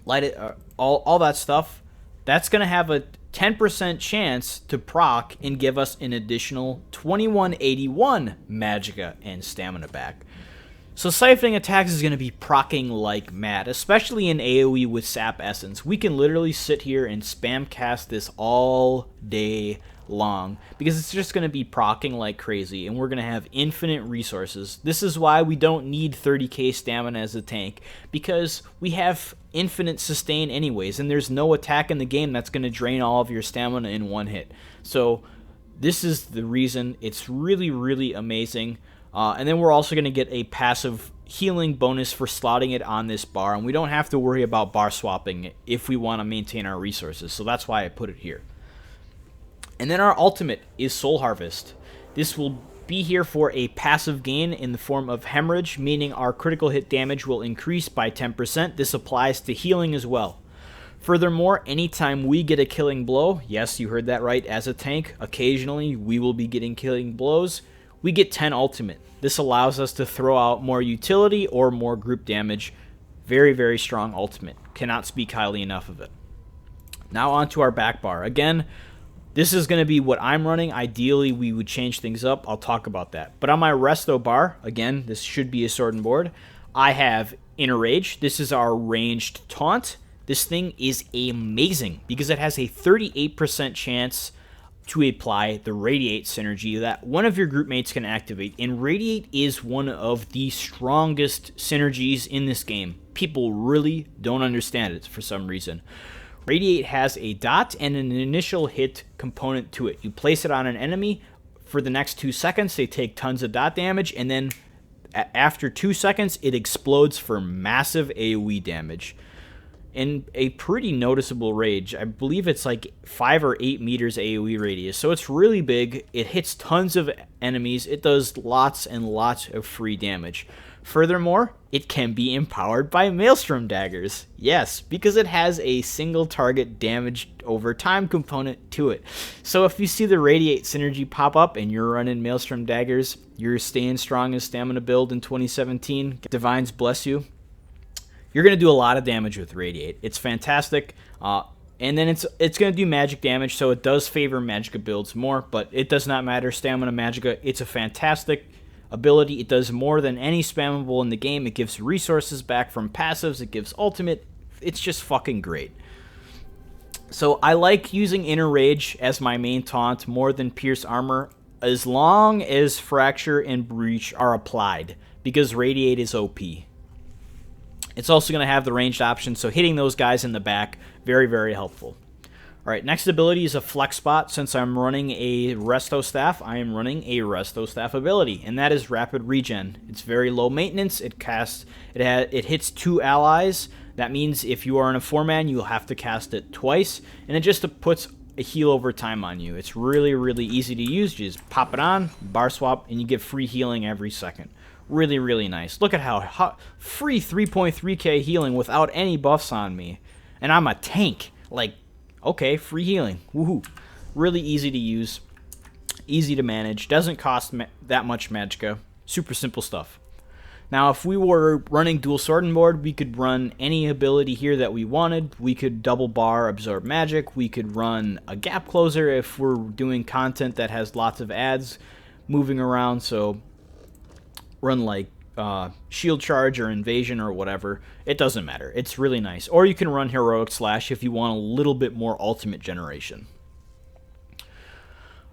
that stuff, that's going to have a 10% chance to proc and give us an additional 2181 magicka and stamina back. So siphoning attacks is going to be procking like mad, especially in AoE with Sap Essence. We can literally sit here and spam cast this all day long because it's just going to be procking like crazy, and we're going to have infinite resources. This is why we don't need 30k stamina as a tank, because we have infinite sustain anyways, and there's no attack in the game that's going to drain all of your stamina in one hit. So this is the reason it's really, really amazing. And then we're also going to get a passive healing bonus for slotting it on this bar, and we don't have to worry about bar swapping if we want to maintain our resources, so that's why I put it here. And then our ultimate is Soul Harvest. This will be here for a passive gain in the form of hemorrhage, meaning our critical hit damage will increase by 10%. This applies to healing as well. Furthermore, anytime we get a killing blow, yes, you heard that right, as a tank, occasionally we will be getting killing blows, we get 10 ultimate. This allows us to throw out more utility or more group damage. Very, very strong ultimate. Cannot speak highly enough of it. Now onto our back bar. Again, this is going to be what I'm running. Ideally, we would change things up. I'll talk about that. But on my resto bar, again, this should be a sword and board, I have Inner Rage. This is our ranged taunt. This thing is amazing because it has a 38% chance to apply the Radiate synergy that one of your group mates can activate. And Radiate is one of the strongest synergies in this game. People really don't understand it for some reason. Radiate has a dot and an initial hit component to it. You place it on an enemy. For the next 2 seconds, they take tons of dot damage, and then after 2 seconds, it explodes for massive AoE damage. In a pretty noticeable range. I believe it's like 5 or 8 meters AoE radius, so it's really big. It hits tons of enemies. It does lots and lots of free damage. Furthermore, it can be empowered by Maelstrom daggers. Yes, because it has a single target damage over time component to it. So if you see the Radiate synergy pop up and you're running Maelstrom daggers, you're staying strong as stamina build in 2017, Divines bless you, you're going to do a lot of damage with Radiate. It's fantastic. And then it's going to do magic damage, so it does favor magicka builds more, but it does not matter. Stamina magicka, it's a fantastic ability. It does more than any spammable in the game. It gives resources back from passives. It gives ultimate. It's just fucking great. So I like using Inner Rage as my main taunt more than Pierce Armor, as long as Fracture and Breach are applied, because Radiate is OP. It's also going to have the ranged option, so hitting those guys in the back, very, very helpful. Alright, next ability is a Flex Spot. Since I'm running a Resto Staff, I am running a Resto Staff ability, and that is Rapid Regen. It's very low maintenance. It hits 2 allies. That means if you are in a 4-man, you'll have to cast it twice, and it just puts a heal over time on you. It's really, really easy to use. You just pop it on, bar swap, and you get free healing every second. Really, really nice. Look at how free 3.3k healing without any buffs on me. And I'm a tank. Like, okay, free healing. Woohoo. Really easy to use. Easy to manage. Doesn't cost that much magicka. Super simple stuff. Now, if we were running dual sword and board, we could run any ability here that we wanted. We could double bar absorb magic. We could run a gap closer if we're doing content that has lots of ads moving around. So run like shield charge or invasion or whatever. It doesn't matter. It's really nice. Or you can run heroic slash if you want a little bit more ultimate generation.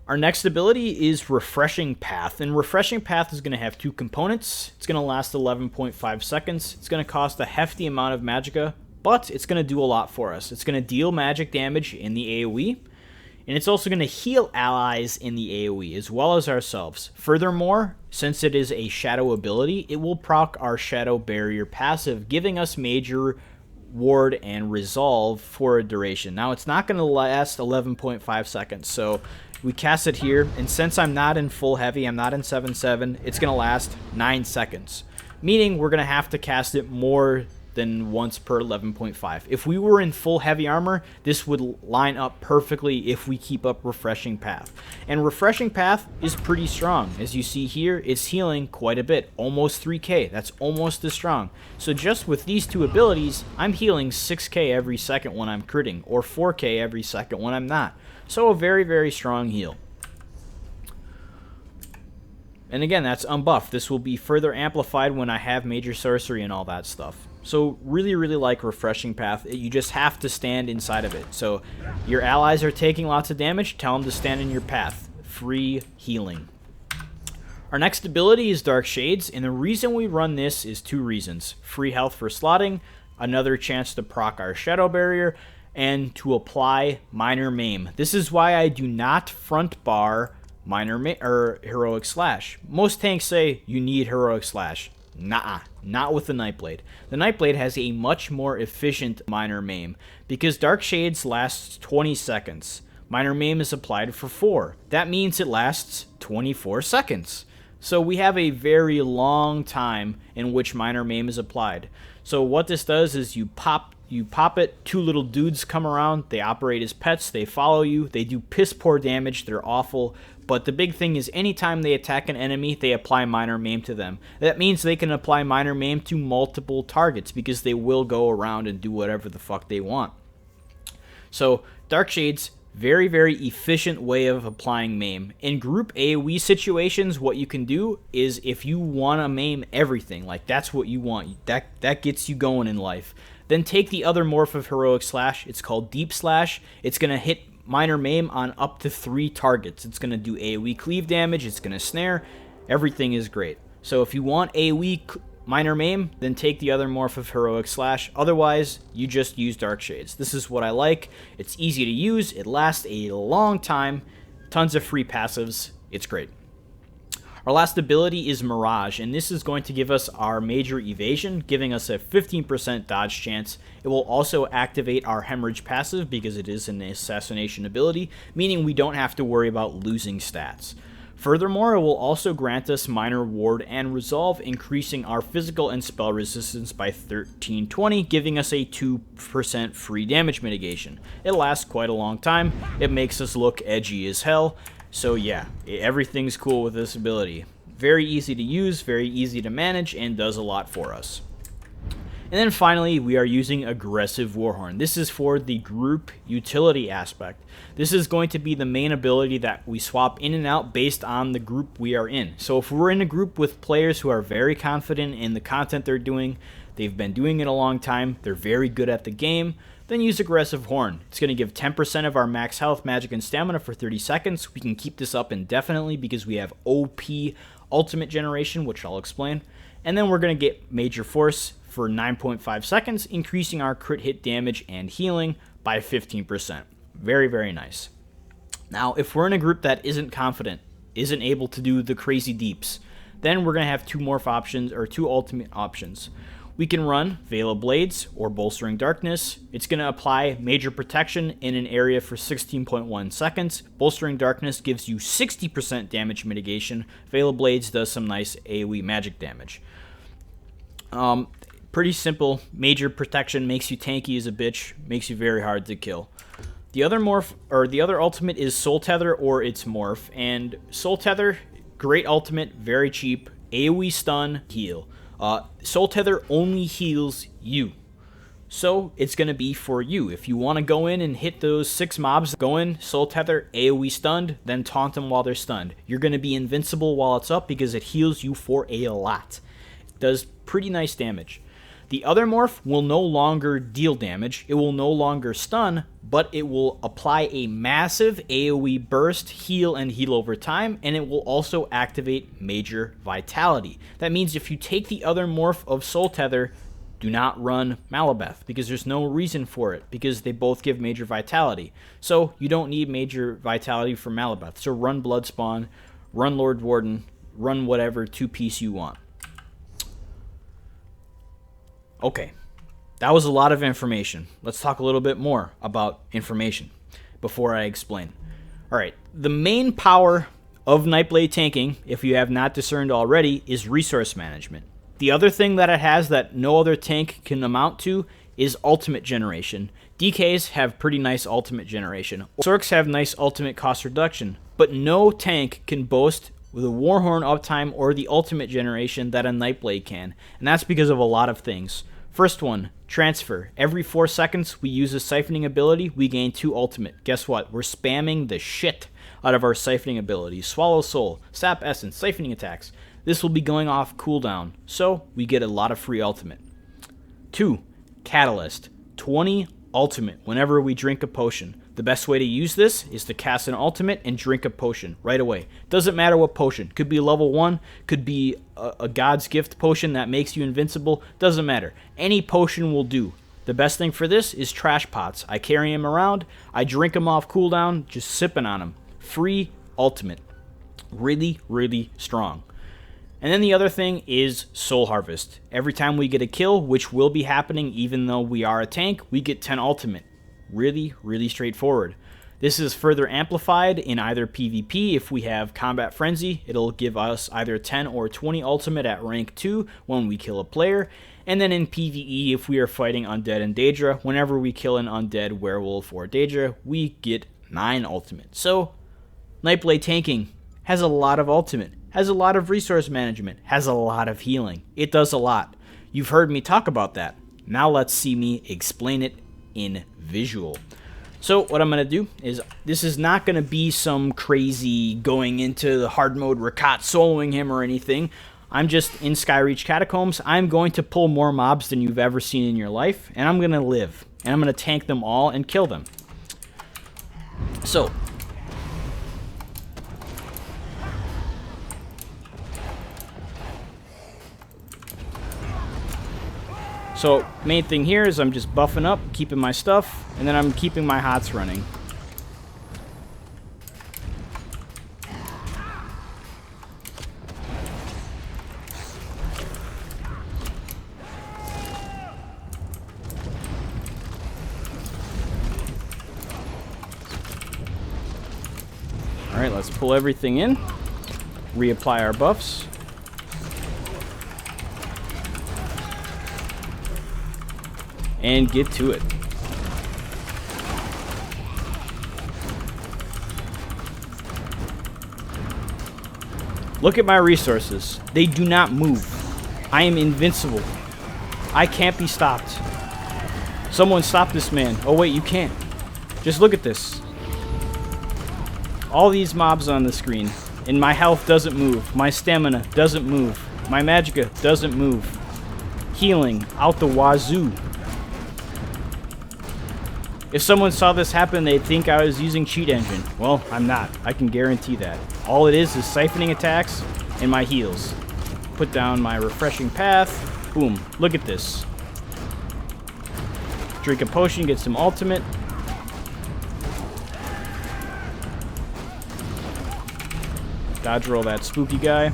Our next ability is Refreshing Path, and Refreshing Path is going to have 2 components. It's going to last 11.5 seconds. It's going to cost a hefty amount of magicka, but it's going to do a lot for us. It's going to deal magic damage in the AoE, and it's also going to heal allies in the AoE, as well as ourselves. Furthermore, since it is a shadow ability, it will proc our Shadow Barrier passive, giving us major ward and resolve for a duration. Now, it's not going to last 11.5 seconds, so we cast it here, and since I'm not in full heavy, I'm not in 7/7, it's going to last 9 seconds. Meaning we're going to have to cast it more than once per 11.5. If we were in full heavy armor, this would line up perfectly if we keep up Refreshing Path. And Refreshing Path is pretty strong. As you see here, it's healing quite a bit, almost 3k. That's almost as strong. So just with these two abilities, I'm healing 6k every second when I'm critting, or 4k every second when I'm not. So a very, very strong heal. And again, that's unbuffed. This will be further amplified when I have Major Sorcery and all that stuff. So really, really like Refreshing Path. You just have to stand inside of it. So your allies are taking lots of damage, tell them to stand in your path. Free healing. Our next ability is Dark Shades, and the reason we run this is 2 reasons. Free health for slotting, another chance to proc our Shadow Barrier, and to apply Minor Maim. This is why I do not front bar Heroic Slash. Most tanks say you need Heroic Slash. Nah, not with the Nightblade. The Nightblade has a much more efficient Minor Maim because Dark Shades lasts 20 seconds. Minor Maim is applied for 4. That means it lasts 24 seconds. So we have a very long time in which Minor Maim is applied. So what this does is you pop it, 2 little dudes come around, they operate as pets, they follow you, they do piss poor damage, they're awful, but the big thing is anytime they attack an enemy, they apply Minor Maim to them. That means they can apply Minor Maim to multiple targets because they will go around and do whatever the fuck they want. So Dark Shades, very, very efficient way of applying Maim. In group AoE situations, what you can do is if you want to maim everything, like that's what you want, that gets you going in life, then take the other morph of Heroic Slash. It's called Deep Slash. It's going to hit Minor Maim on up to 3 targets. It's going to do AoE cleave damage. It's going to snare. Everything is great. So if you want AoE Minor Maim, then take the other morph of Heroic Slash. Otherwise, you just use Dark Shades. This is what I like. It's easy to use. It lasts a long time. Tons of free passives. It's great. Our last ability is Mirage, and this is going to give us our Major Evasion, giving us a 15% dodge chance. It will also activate our Hemorrhage passive because it is an assassination ability, meaning we don't have to worry about losing stats. Furthermore, it will also grant us Minor Ward and Resolve, increasing our physical and spell resistance by 1320, giving us a 2% free damage mitigation. It lasts quite a long time. It makes us look edgy as hell. So yeah, everything's cool with this ability. Very easy to use, very easy to manage, and does a lot for us. And then finally, we are using Aggressive Warhorn. This is for the group utility aspect. This is going to be the main ability that we swap in and out based on the group we are in. So if we're in a group with players who are very confident in the content they're doing, they've been doing it a long time, they're very good at the game, then use Aggressive Horn. It's going to give 10% of our max health, magic, and stamina for 30 seconds. We can keep this up indefinitely because we have OP ultimate generation, which I'll explain. And then we're going to get Major Force for 9.5 seconds, increasing our crit hit damage and healing by 15%. Very, very nice. Now, if we're in a group that isn't confident, isn't able to do the crazy deeps, then we're going to have 2 morph options, or 2 ultimate options. We can run Veil of Blades or Bolstering Darkness. It's going to apply Major Protection in an area for 16.1 seconds. Bolstering Darkness gives you 60% damage mitigation. Veil of Blades does some nice AoE magic damage. Pretty simple. Major Protection makes you tanky as a bitch, makes you very hard to kill. The other morph, or the other ultimate, is Soul Tether or its morph. And Soul Tether, great ultimate, very cheap. AoE stun, heal. Soul Tether only heals you. So it's going to be for you. If you want to go in and hit those 6 mobs, go in, Soul Tether, AoE stunned, then taunt them while they're stunned. You're going to be invincible while it's up because it heals you for a lot. It does pretty nice damage. The other morph will no longer deal damage, it will no longer stun, but it will apply a massive AoE burst, heal, and heal over time, and it will also activate Major Vitality. That means if you take the other morph of Soul Tether, do not run Malabeth, because there's no reason for it, because they both give Major Vitality. So you don't need Major Vitality for Malabeth, so run Bloodspawn, run Lord Warden, run whatever 2-piece you want. Okay, that was a lot of information. Let's talk a little bit more about information before I explain. Alright, the main power of Nightblade tanking, if you have not discerned already, is resource management. The other thing that it has that no other tank can amount to is ultimate generation. DKs have pretty nice ultimate generation. Sorks have nice ultimate cost reduction, but no tank can boast with a Warhorn uptime or the ultimate generation that a Nightblade can, and that's because of a lot of things. First one, transfer. Every 4 seconds we use a siphoning ability, we gain 2 ultimate. Guess what? We're spamming the shit out of our siphoning abilities. Swallow Soul, Sap Essence, siphoning attacks. This will be going off cooldown, so we get a lot of free ultimate. 2, Catalyst. 20 ultimate whenever we drink a potion. The best way to use this is to cast an ultimate and drink a potion right away. Doesn't matter what potion. Could be level 1, could be a God's Gift potion that makes you invincible. Doesn't matter. Any potion will do. The best thing for this is trash pots. I carry them around. I drink them off cooldown, just sipping on them. Free ultimate. Really, really strong. And then the other thing is Soul Harvest. Every time we get a kill, which will be happening even though we are a tank, we get 10 ultimate. Really, really straightforward. This is further amplified in either PvP. If we have Combat Frenzy, it'll give us either 10 or 20 ultimate at rank 2 when we kill a player. And then in PvE, if we are fighting Undead and Daedra, whenever we kill an Undead, Werewolf, or Daedra, we get 9 ultimate. So, Nightblade tanking has a lot of ultimate, has a lot of resource management, has a lot of healing. It does a lot. You've heard me talk about that. Now let's see me explain it in visual. So what I'm going to do is, this is not going to be some crazy going into the hard mode Rakat soloing him or anything. I'm just in Skyreach Catacombs. I'm going to pull more mobs than you've ever seen in your life, and I'm going to live. And I'm going to tank them all and kill them. So, main thing here is I'm just buffing up, keeping my stuff, and then I'm keeping my hots running. Alright, let's pull everything in, reapply our buffs. And get to it. Look at my resources. They do not move. I am invincible. I can't be stopped. Someone stop this man. Oh wait, you can't. Just look at this. All these mobs on the screen, and my health doesn't move. My stamina doesn't move. My magicka doesn't move. Healing out the wazoo. If someone saw this happen, they'd think I was using cheat engine. Well, I'm not. I can guarantee that. All it is siphoning attacks and my heals. Put down my refreshing path. Boom. Look at this. Drink a potion, get some ultimate. Dodge roll that spooky guy.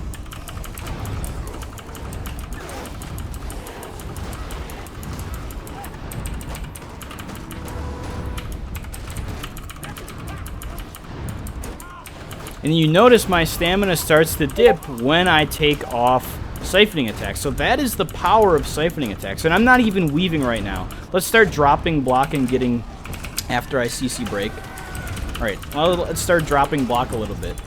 And you notice my stamina starts to dip when I take off siphoning attacks. So that is the power of siphoning attacks. And I'm not even weaving right now. Let's start dropping block and getting after I CC break. Alright, well, let's start dropping block a little bit.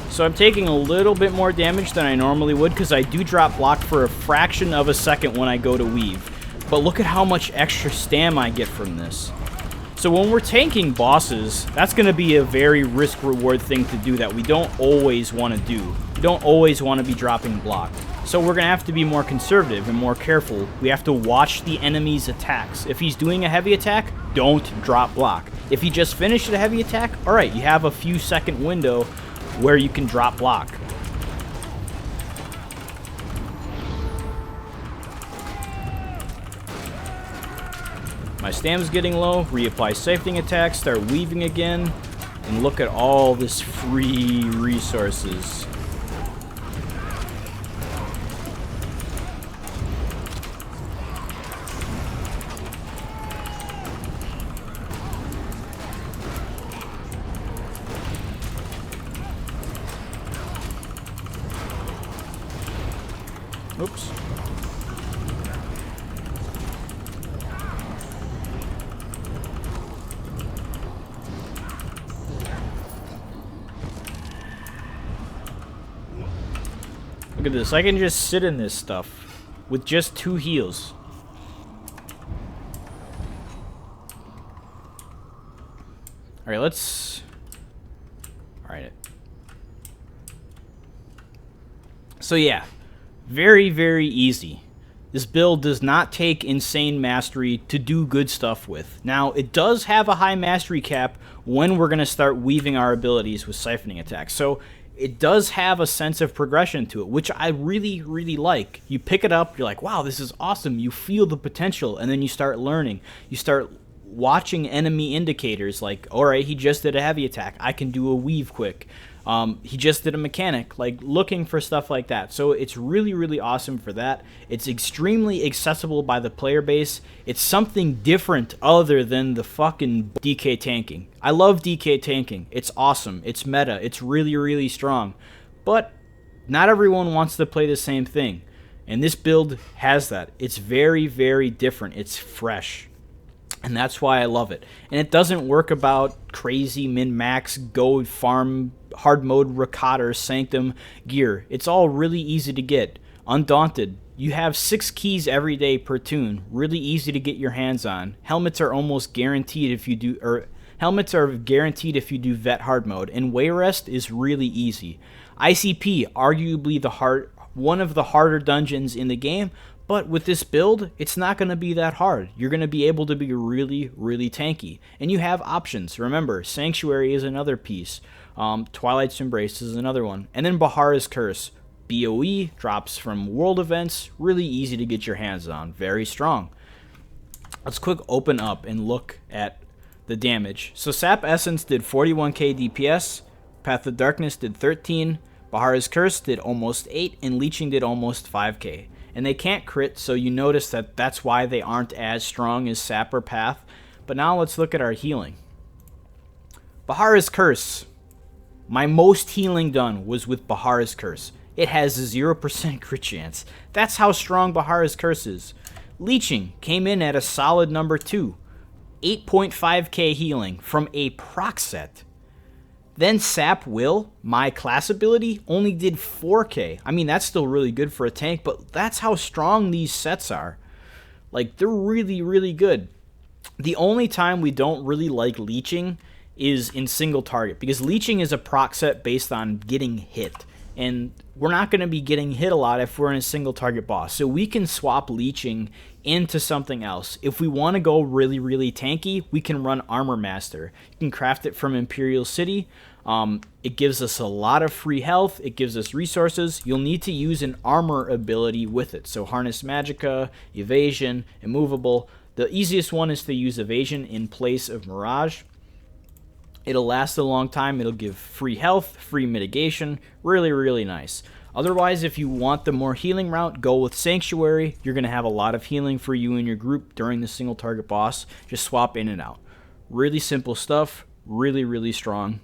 So I'm taking a little bit more damage than I normally would because I do drop block for a fraction of a second when I go to weave. But look at how much extra stam I get from this. So when we're tanking bosses, that's going to be a very risk-reward thing to do that we don't always want to do. We don't always want to be dropping block. So we're going to have to be more conservative and more careful. We have to watch the enemy's attacks. If he's doing a heavy attack, don't drop block. If he just finished a heavy attack, alright, you have a few second window where you can drop block. My stam's getting low, reapply siphoning attacks, start weaving again, and look at all this free resources. Oops. Look at this. I can just sit in this stuff with just 2 heals. Alright, let's... Alright. So yeah, very, very easy. This build does not take insane mastery to do good stuff with. Now, it does have a high mastery cap when we're going to start weaving our abilities with siphoning attacks. So it does have a sense of progression to it, which I really, really like. You pick it up, you're like, wow, this is awesome. You feel the potential, and then you start learning. You start watching enemy indicators like, alright, he just did a heavy attack. I can do a weave quick. He just did a mechanic, like looking for stuff like that. So it's really, really awesome for that. It's extremely accessible by the player base. It's something different other than the fucking DK tanking. I love DK tanking. It's awesome. It's meta. It's really, really strong. But not everyone wants to play the same thing. And this build has that. It's very, very different. It's fresh. And that's why I love it. And it doesn't work about crazy min-max, go farm, hard mode, Ricotta, Sanctum gear. It's all really easy to get. Undaunted. You have 6 keys every day per tune. Really easy to get your hands on. Helmets are almost guaranteed if you do, helmets are guaranteed if you do vet hard mode. And Wayrest is really easy. ICP, arguably one of the harder dungeons in the game. But with this build, it's not going to be that hard. You're going to be able to be really, really tanky. And you have options. Remember, Sanctuary is another piece. Twilight's Embrace is another one. And then Bahara's Curse. BOE drops from world events. Really easy to get your hands on. Very strong. Let's quick open up and look at the damage. So Sap Essence did 41k DPS. Path of Darkness did 13. Bahara's Curse did almost 8. And Leeching did almost 5k. And they can't crit, so you notice that that's why they aren't as strong as Sap or Path. But now let's look at our healing. Bahara's Curse. My most healing done was with Bahara's Curse. It has a 0% crit chance. That's how strong Bahara's Curse is. Leeching came in at a solid number 2. 8.5k healing from a proc set. Then Sap Will, my class ability, only did 4k. I mean, that's still really good for a tank, but that's how strong these sets are. Like, they're really, really good. The only time we don't really like Leeching is in single target, because Leeching is a proc set based on getting hit. And we're not going to be getting hit a lot if we're in a single target boss. So we can swap Leeching into something else. If we want to go really, really tanky, we can run Armor Master. You can craft it from Imperial City. It gives us a lot of free health. It gives us resources. You'll need to use an armor ability with it. So Harness Magicka, Evasion, Immovable. The easiest one is to use Evasion in place of Mirage. It'll last a long time. It'll give free health, free mitigation. Really, really nice. Otherwise, if you want the more healing route, go with Sanctuary. You're going to have a lot of healing for you and your group during the single target boss. Just swap in and out. Really simple stuff. Really, really strong.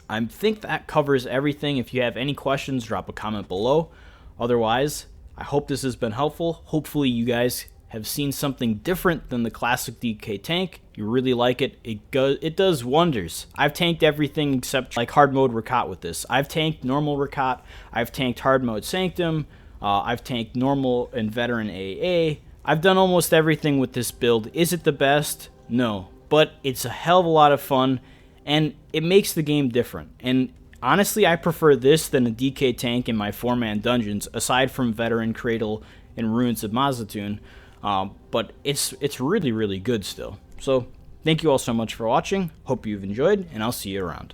I think that covers everything. If you have any questions, drop a comment below. Otherwise, I hope this has been helpful. Hopefully you guys have seen something different than the classic DK tank. You really like it. It does wonders. I've tanked everything except like hard mode Ricotta with this. I've tanked normal Ricotta. I've tanked hard mode Sanctum. I've tanked normal and veteran AA. I've done almost everything with this build. Is it the best? No. But it's a hell of a lot of fun, and it makes the game different. And honestly, I prefer this than a DK tank in my 4-man dungeons, aside from Veteran, Cradle, and Ruins of Mazatoon. But it's really, really good still. So, thank you all so much for watching. Hope you've enjoyed, and I'll see you around.